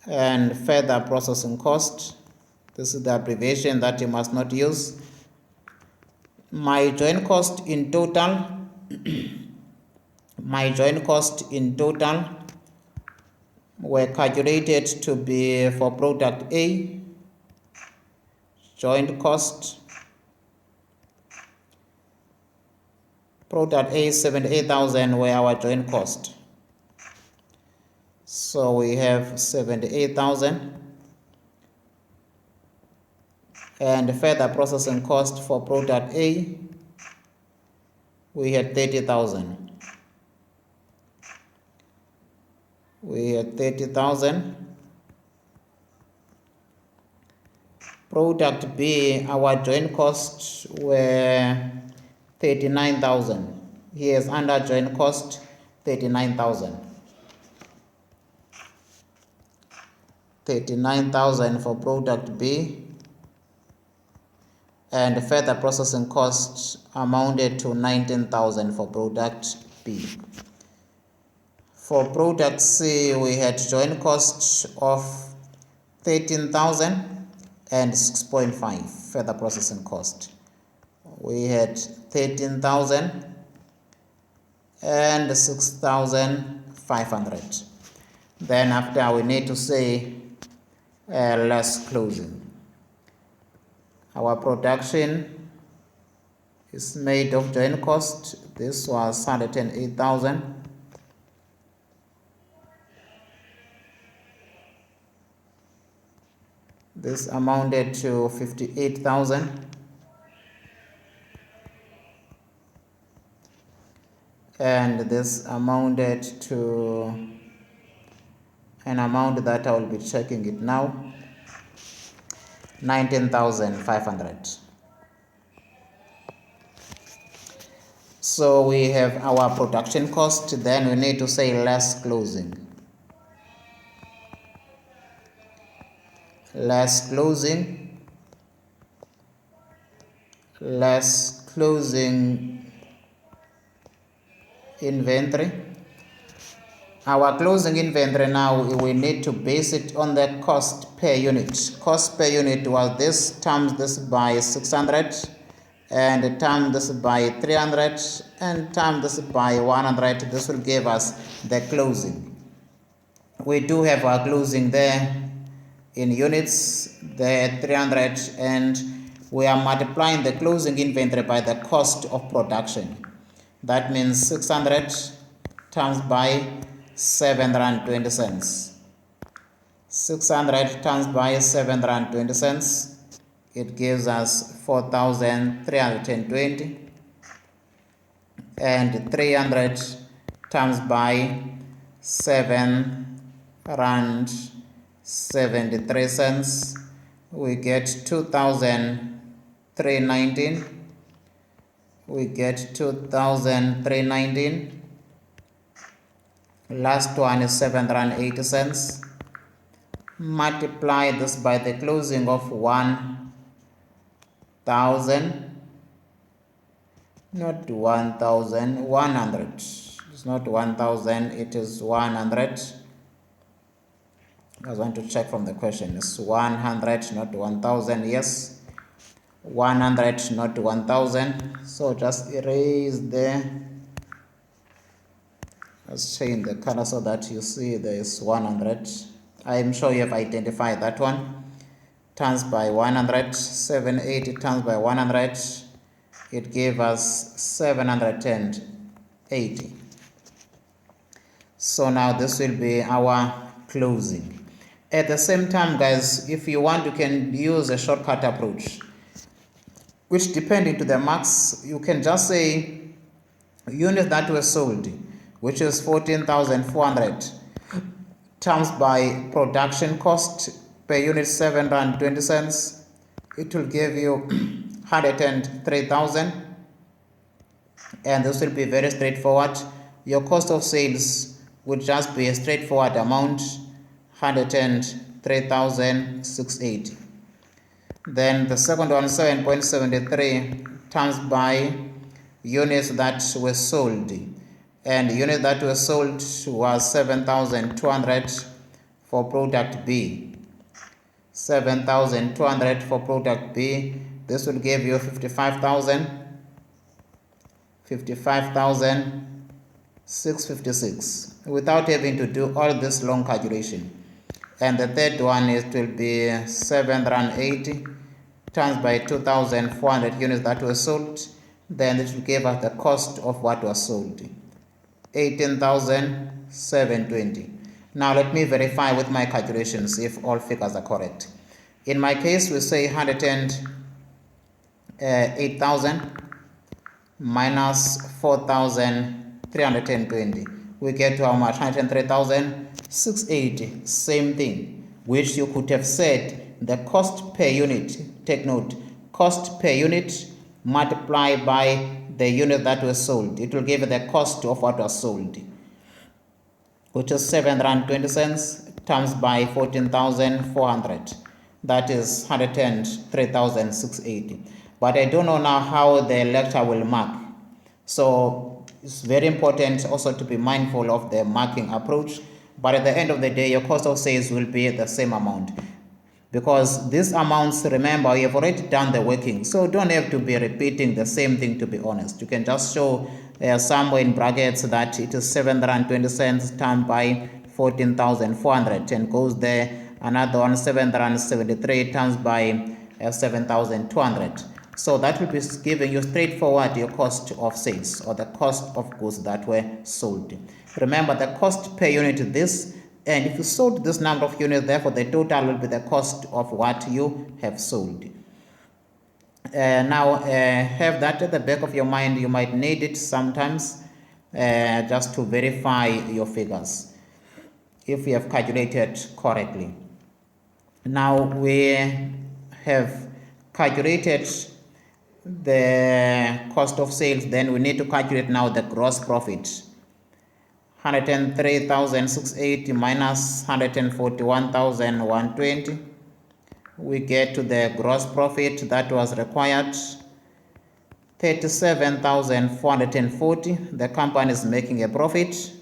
Speaker 1: And further processing cost. This is the abbreviation that you must not use. My joint cost in my joint cost in total were calculated to be for product A, joint cost. Product A 78,000 were our joint cost. So we have 78,000 and further processing cost for product A we had 30,000. We had 30,000. Product B, our joint costs were 39,000. Here's under joint cost 39,000. 39,000 for product B, and further processing costs amounted to 19,000 for product B. For product C, we had joint costs of 13,000 and 6.5 further processing cost. We had 13,000 and 6,500. Then after we need to say less closing. Our production is made of joint cost. This was 108,000. This amounted to 58,000. And this amounted to an amount that I will be checking it now, 19,500. So we have our production cost, then we need to say less closing. Less closing inventory. Our closing inventory now, we need to base it on the cost per unit. Cost per unit was this times this by 600 and times this by 300 and times this by 100. This will give us the closing. We do have our closing there in units, the 300, and we are multiplying the closing inventory by the cost of production. That means 600 times by 720 cents. 600 times by 720 cents, it gives us 4,320, and 300 times by 7 rand 73 cents, we get 2,319. We get 2,319. Last one is 780 cents. Multiply this by the closing of 1,000, not 1,000, 100. It's not 1,000, it is 100. I want to check from the question. It's 100, not 1,000. Yes, 100, not 1,000. So just erase there. Let's change the color so that you see there is 100. I am sure you have identified that one. Times by 100, 780 times by 100, it gave us 780. So now this will be our closing. At the same time, guys, if you want, you can use a shortcut approach, which depending to the marks, you can just say units that were sold, which is 14,400, times by production cost per unit 7 rand 20 cents. It will give you 103,000, and this will be very straightforward. Your cost of sales would just be a straightforward amount, 103,680. Then the second one, 7.73 times by units that were sold, and units that were sold was 7,200 for product B. 7,200 for product B. This will give you 55,000. 656 without having to do all this long calculation. And the third one will be 780 times by 2,400 units that were sold. Then it will give us the cost of what was sold, 18,720. Now let me verify with my calculations if all figures are correct. In my case, we say 108,000 minus 4,320. We get to how much? 103,680. Same thing, which you could have said the cost per unit. Take note, cost per unit multiplied by the unit that was sold. It will give you the cost of what was sold, which is 720 cents times by 14,400. That is 103,680. But I don't know now how the lecture will mark. So it's very important also to be mindful of the marking approach. But at the end of the day, your cost of sales will be the same amount. Because these amounts, remember, you have already done the working. So don't have to be repeating the same thing, to be honest. You can just show somewhere in brackets that it is 720 cents times by 14,400 and goes there. Another one, 773 times by 7,200. So that will be giving you straightforward your cost of sales or the cost of goods that were sold. Remember the cost per unit this, and if you sold this number of units, therefore the total will be the cost of what you have sold. Now have that at the back of your mind. You might need it sometimes just to verify your figures if you have calculated correctly. Now we have calculated the cost of sales, then we need to calculate now the gross profit. 103,680 minus 141,120. We get to the gross profit that was required, 37,440. The company is making a profit.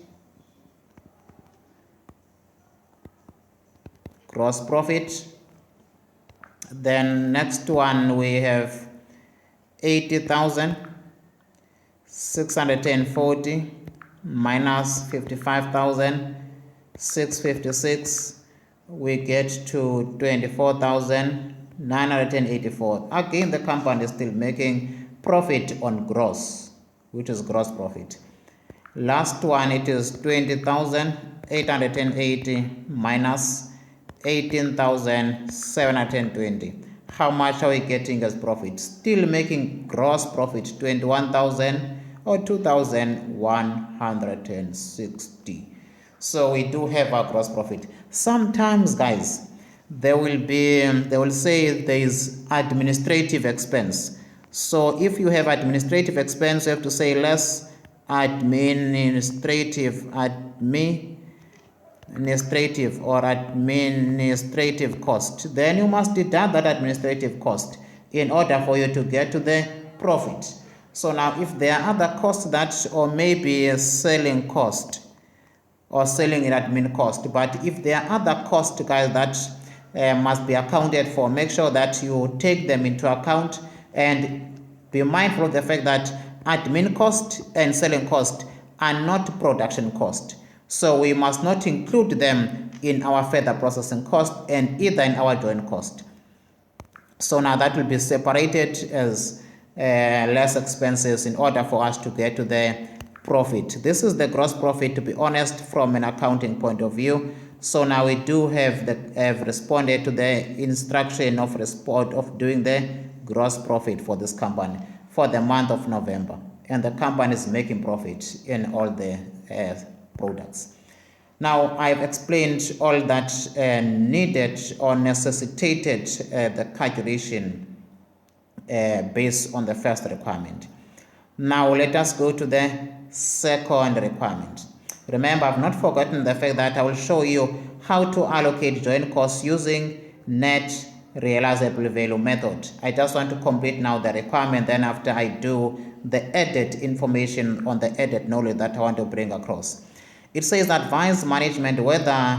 Speaker 1: Gross profit. Then next one we have 80,640 minus 55,656. We get to 24,984. Again, the company is still making profit on gross, which is gross profit. Last one, it is 20,880 minus 18,720. How much are we getting as profit? Still making gross profit 21,000 or 2,160. So we do have our gross profit. Sometimes, guys, they will say there is administrative expense. So if you have administrative expense, you have to say less administrative cost. Then you must deduct that administrative cost in order for you to get to the profit. So now if there are other costs that, or maybe a selling cost or selling and admin cost, but if there are other costs, guys, that must be accounted for, make sure that you take them into account and be mindful of the fact that admin cost and selling cost are not production cost. So we must not include them in our further processing cost and either in our joint cost. So now that will be separated as less expenses in order for us to get to the profit. This is the gross profit, to be honest, from an accounting point of view. So now we do have responded to the instruction of doing the gross profit for this company for the month of November, and the company is making profit in all the products. Now I've explained all that needed or necessitated the calculation based on the first requirement. Now let us go to the second requirement. Remember, I've not forgotten the fact that I will show you how to allocate joint costs using net realizable value method. I just want to complete now the requirement, then after I do the added information on the added knowledge that I want to bring across. It says advise management whether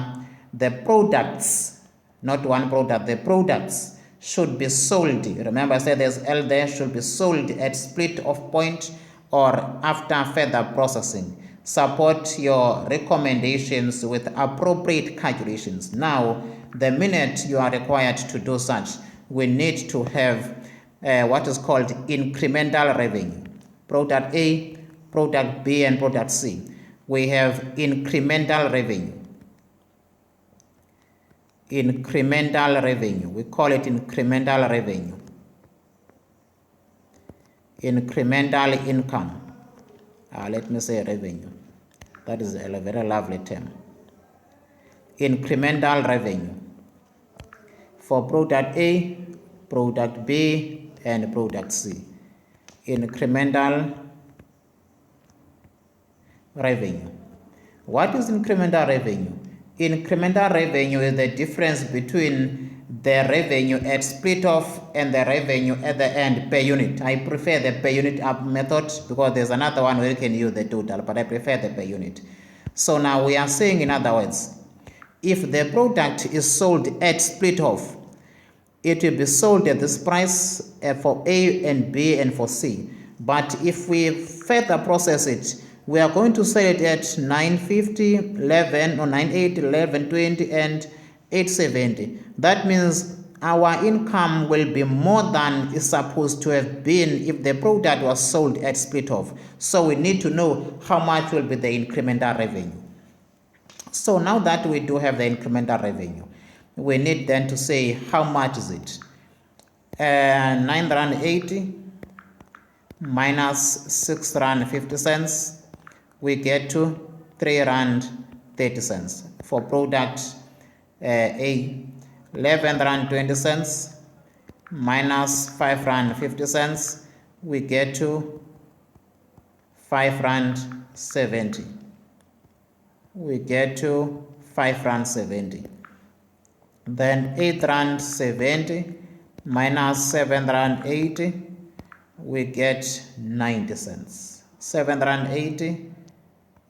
Speaker 1: the products, not one product, the products should be sold. Remember I said there's L there, should be sold at split off point or after further processing. Support your recommendations with appropriate calculations. Now, the minute you are required to do such, we need to have what is called incremental revenue. Product A, product B, and product C. We have incremental revenue. Incremental revenue. We call it incremental revenue. Incremental income. Let me say revenue. That is a very lovely term. Incremental revenue for product A, product B, and product C. Incremental revenue. What is incremental revenue? Incremental revenue is the difference between the revenue at split off and the revenue at the end per unit. I prefer the per unit up method because there's another one where you can use the total, but I prefer the per unit. So now we are saying, in other words, if the product is sold at split off, it will be sold at this price for A and B and for C. But if we further process it, we are going to sell it at 950, 11, or 980, 11, 20, and 870. That means our income will be more than is supposed to have been if the product was sold at split off. So we need to know how much will be the incremental revenue. So now that we do have the incremental revenue, we need then to say how much is it. 9 rand 80 minus 6 rand 50 cents. We get to 3 rand 30 cents for product A. 11 rand 20 cents minus 5 rand 50 cents. We get to 5 rand 70. We get to 5 rand 70. Then 8 rand 70 minus 7 rand 80. We get 90 cents. 7 rand 80.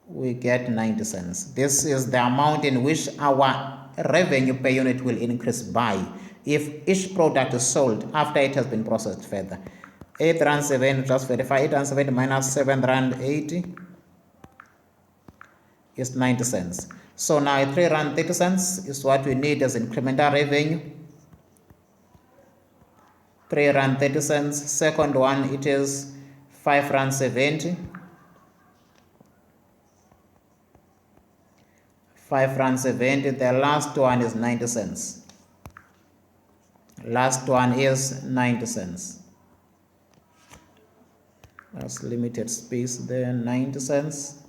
Speaker 1: We get 90 cents. This is the amount in which our revenue per unit will increase by if each product is sold after it has been processed further. 8 rand 70 plus 45. 8 rand 70 minus 7 rand 80 is 90 cents. So now 3 rand 30 cents is what we need as incremental revenue. 3 rand 30 cents. Second one, it is 5 rand 70. 5 rand 70. The last one is 90 cents. Last one is 90 cents. That's limited space there, 90 cents.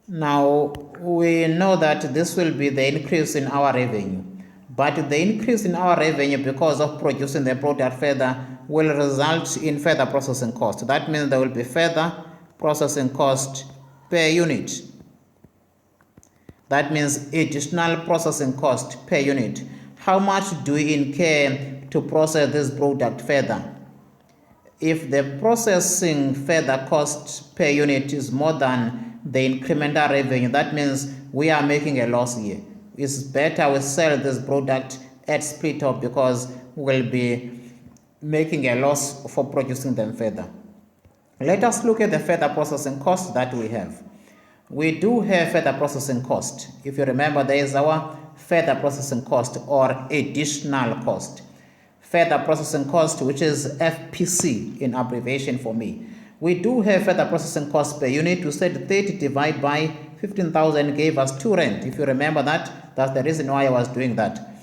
Speaker 1: Now we know that this will be the increase in our revenue, but the increase in our revenue because of producing the product further will result in further processing cost. That means there will be further processing cost per unit. That means additional processing cost per unit. How much do we incur to process this product further? If the processing further cost per unit is more than the incremental revenue, that means we are making a loss here. It's better we sell this product at split off because we'll be making a loss for producing them further. Let us look at the further processing cost that we have. We do have further processing cost. If you remember, there is our further processing cost or additional cost. Further processing cost, which is FPC in abbreviation for me. We do have further processing cost per unit. We said 30 divided by 15,000 gave us 2 rand. If you remember that, that's the reason why I was doing that.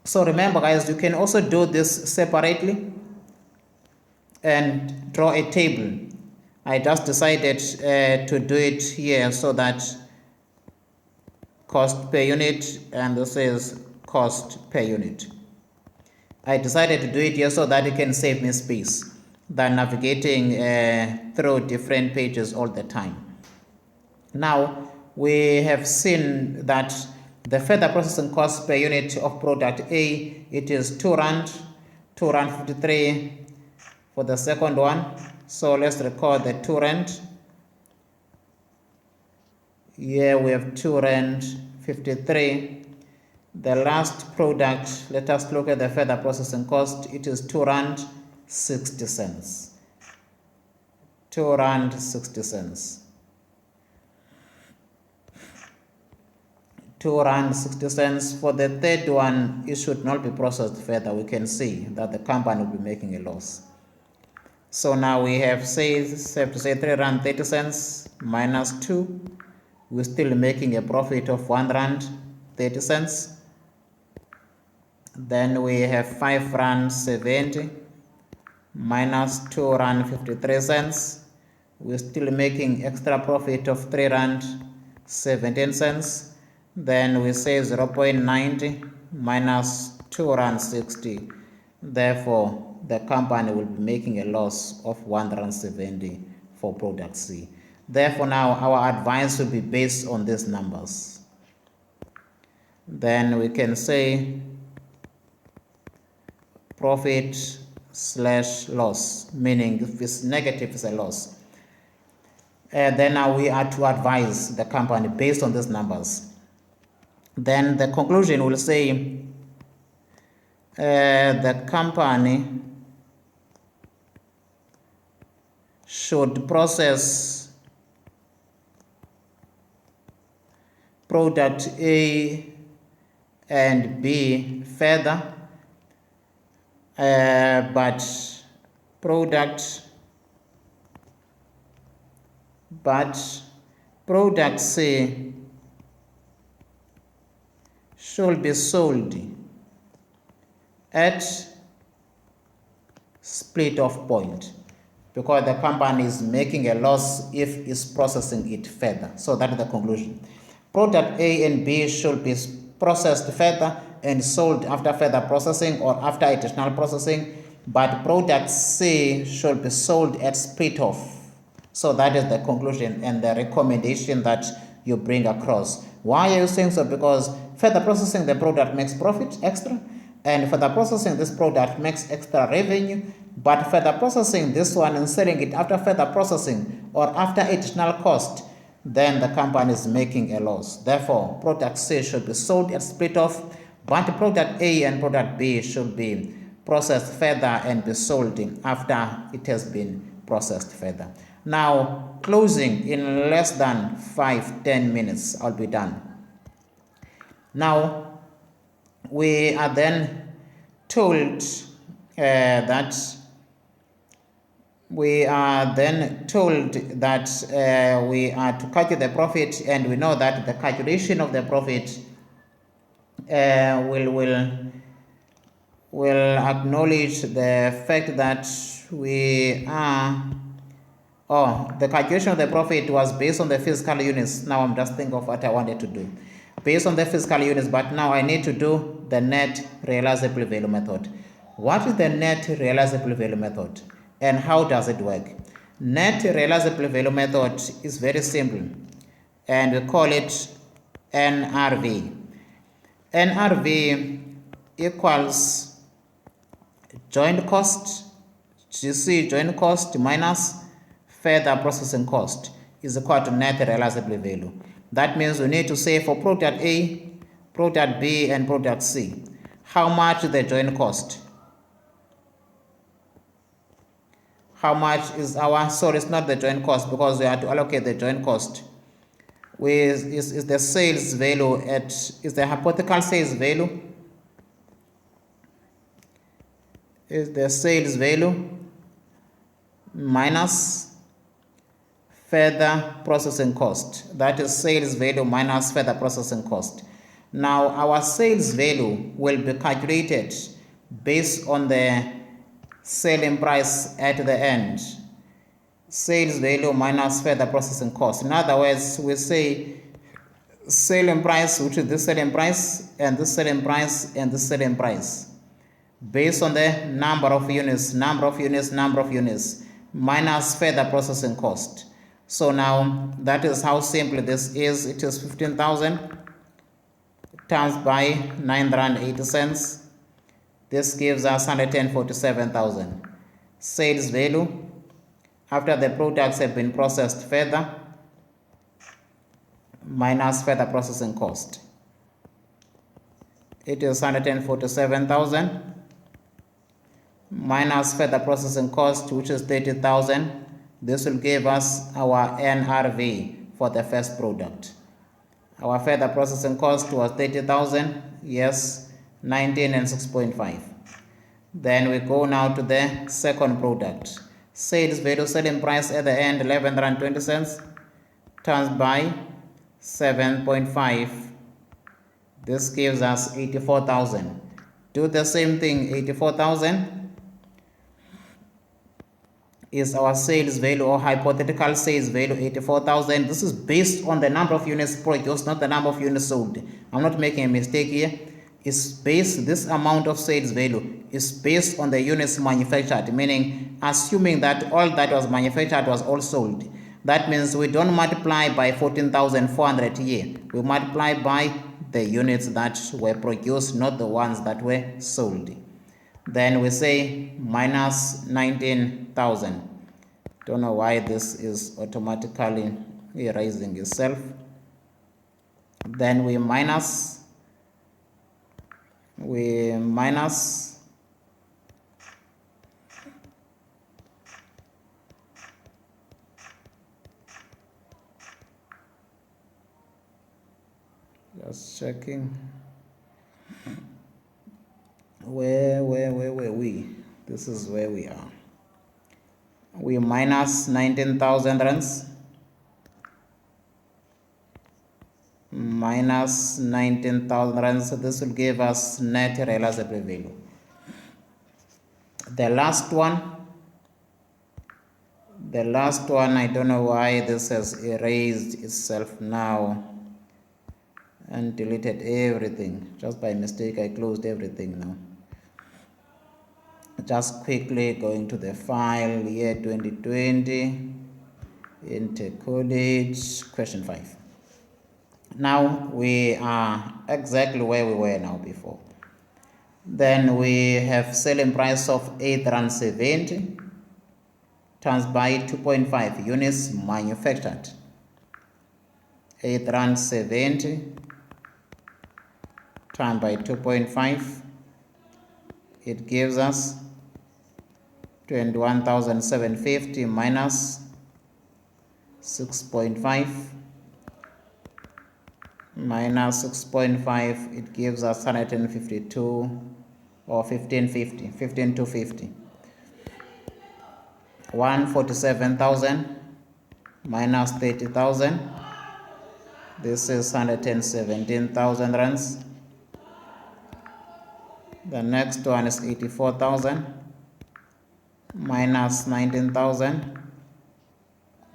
Speaker 1: So remember, guys, you can also do this separately and draw a table. I just decided to do it here so that cost per unit, and this is cost per unit. I decided to do it here so that it can save me space than navigating through different pages all the time. Now we have seen that the further processing cost per unit of product A, it is 2 rand, 2 rand 53 for the second one. So let's record the 2 rand. Here we have 2 rand 53. The last product, let us look at the further processing cost. It is 2 rand 60 cents. 2 rand 60 cents. 2 rand 60 cents. For the third one, it should not be processed further. We can see that the company will be making a loss. So now we have to say 3 rand 30 cents minus 2. We're still making a profit of 1 rand 30 cents. Then we have 5 rand 70 minus 2 rand 53 cents. We're still making extra profit of 3 rand 17 cents. Then we say 0.90 minus 2 rand 60. Therefore, the company will be making a loss of 1 rand 70 for product C. Therefore, now our advice will be based on these numbers. Then we can say profit/loss, meaning if it's negative, it's a loss. Then now we are to advise the company based on these numbers. Then the conclusion will say the company should process product A and B further, but product C should be sold at split off point, because the company is making a loss if it's processing it further. So that is the conclusion. Product A and B should be processed further and sold after further processing or after additional processing, but product C should be sold at split off. So that is the conclusion and the recommendation that you bring across. Why are you saying so? Because further processing the product makes profit extra, and further processing this product makes extra revenue, but further processing this one and selling it after further processing or after additional cost, then the company is making a loss. Therefore, product C should be sold at split off, but product A and product B should be processed further and be sold after it has been processed further. Now, closing in less than 5-10 minutes, I'll be done. Now, we are then told that we are to calculate the profit, and we know that the calculation of the profit will acknowledge the fact that the calculation of the profit was based on the physical units. Now I'm just thinking of what I wanted to do. Based on the physical units, but now I need to do the net realizable value method. What is the net realizable value method and how does it work? Net realizable value method is very simple and we call it NRV. NRV equals joint cost, GC joint cost minus further processing cost is equal to net realizable value. That means we need to say for product A, product B, and product C, how much is the joint cost? How much is it's not the joint cost because we have to allocate the joint cost. Is the sales value is the hypothetical sales value? Is the sales value minus further processing cost. That is sales value minus further processing cost. Now our sales value will be calculated based on the selling price at the end. Sales value minus further processing cost. In other words, we say selling price, which is this selling price and this selling price and this selling price, based on the number of units minus further processing cost. So now that is how simple this is. It is 15,000 times by 9 rand 80 cents. This gives us 147,000. Sales value after the products have been processed further minus further processing cost. It is 147,000 minus further processing cost, which is 30,000, This will give us our NRV for the first product. Our further processing cost was 30,000, yes, 19 and 6.5. Then we go now to the second product. Sales value, selling price at the end, 11 rand 20 cents, times by 7.5. This gives us 84,000. Do the same thing. 84,000 is our sales value or hypothetical sales value. 84,000. This is based on the number of units produced, not the number of units sold. I'm not making a mistake here. It's based, this amount of sales value is based on the units manufactured, meaning assuming that all that was manufactured was all sold. That means we don't multiply by 14,400 here. We multiply by the units that were produced, not the ones that were sold. Then we say minus 19,000. Don't know why this is automatically erasing itself. Then we minus just checking where were we. This is where we are. We minus 19,000 rands, minus 19,000 rands. So this will give us net realizable value. The last one, I don't know why this has erased itself now and deleted everything. Just by mistake I closed everything now. Just quickly going to the file, year 2020, into college, question 5. Now we are exactly where we were now before. Then we have selling price of 8 rand 70 times by 2.5 units manufactured. 8 rand 70 times by 2.5, it gives us 21,750 minus 6.5 minus 6.5, it gives us 152 or 1550. 147,000 minus 30,000, this is 117,000 rands. The next one is 84,000 minus 19,000,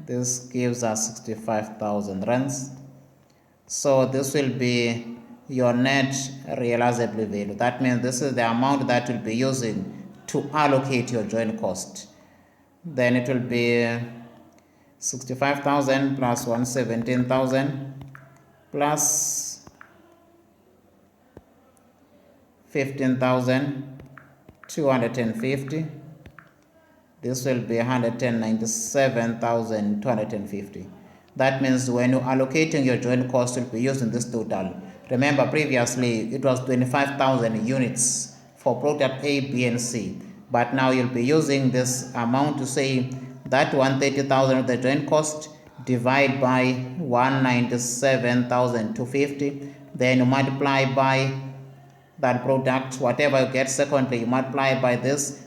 Speaker 1: this gives us 65,000 rands. So this will be your net realizable value. That means this is the amount that you'll be using to allocate your joint cost. Then it will be 65,000 plus 117,000 plus 15,250. This will be 197,250. That means when you're allocating your joint cost, you'll be using this total. Remember previously it was 25,000 units for product A, B, and C. But now you'll be using this amount to say that 130,000 of the joint cost divide by 197,250. Then you multiply by that product, whatever you get secondly, you multiply by this,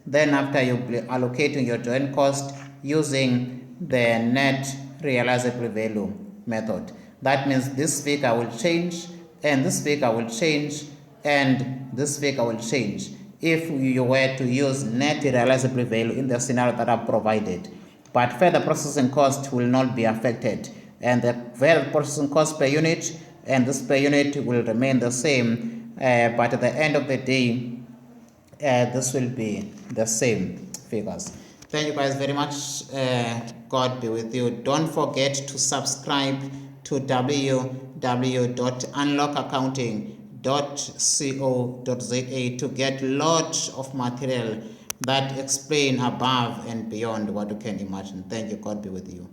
Speaker 1: then after you be allocating your joint cost using the net realizable value method. That means this figure will change, and this figure will change, and this figure will change if you were to use net realizable value in the scenario that I've provided. But further processing cost will not be affected, and the further processing cost per unit and this per unit will remain the same, but at the end of the day this will be the same figures. Thank you guys very much. God be with you. Don't forget to subscribe to www.unlockaccounting.co.za to get lots of material that explain above and beyond what you can imagine. Thank you. God be with you.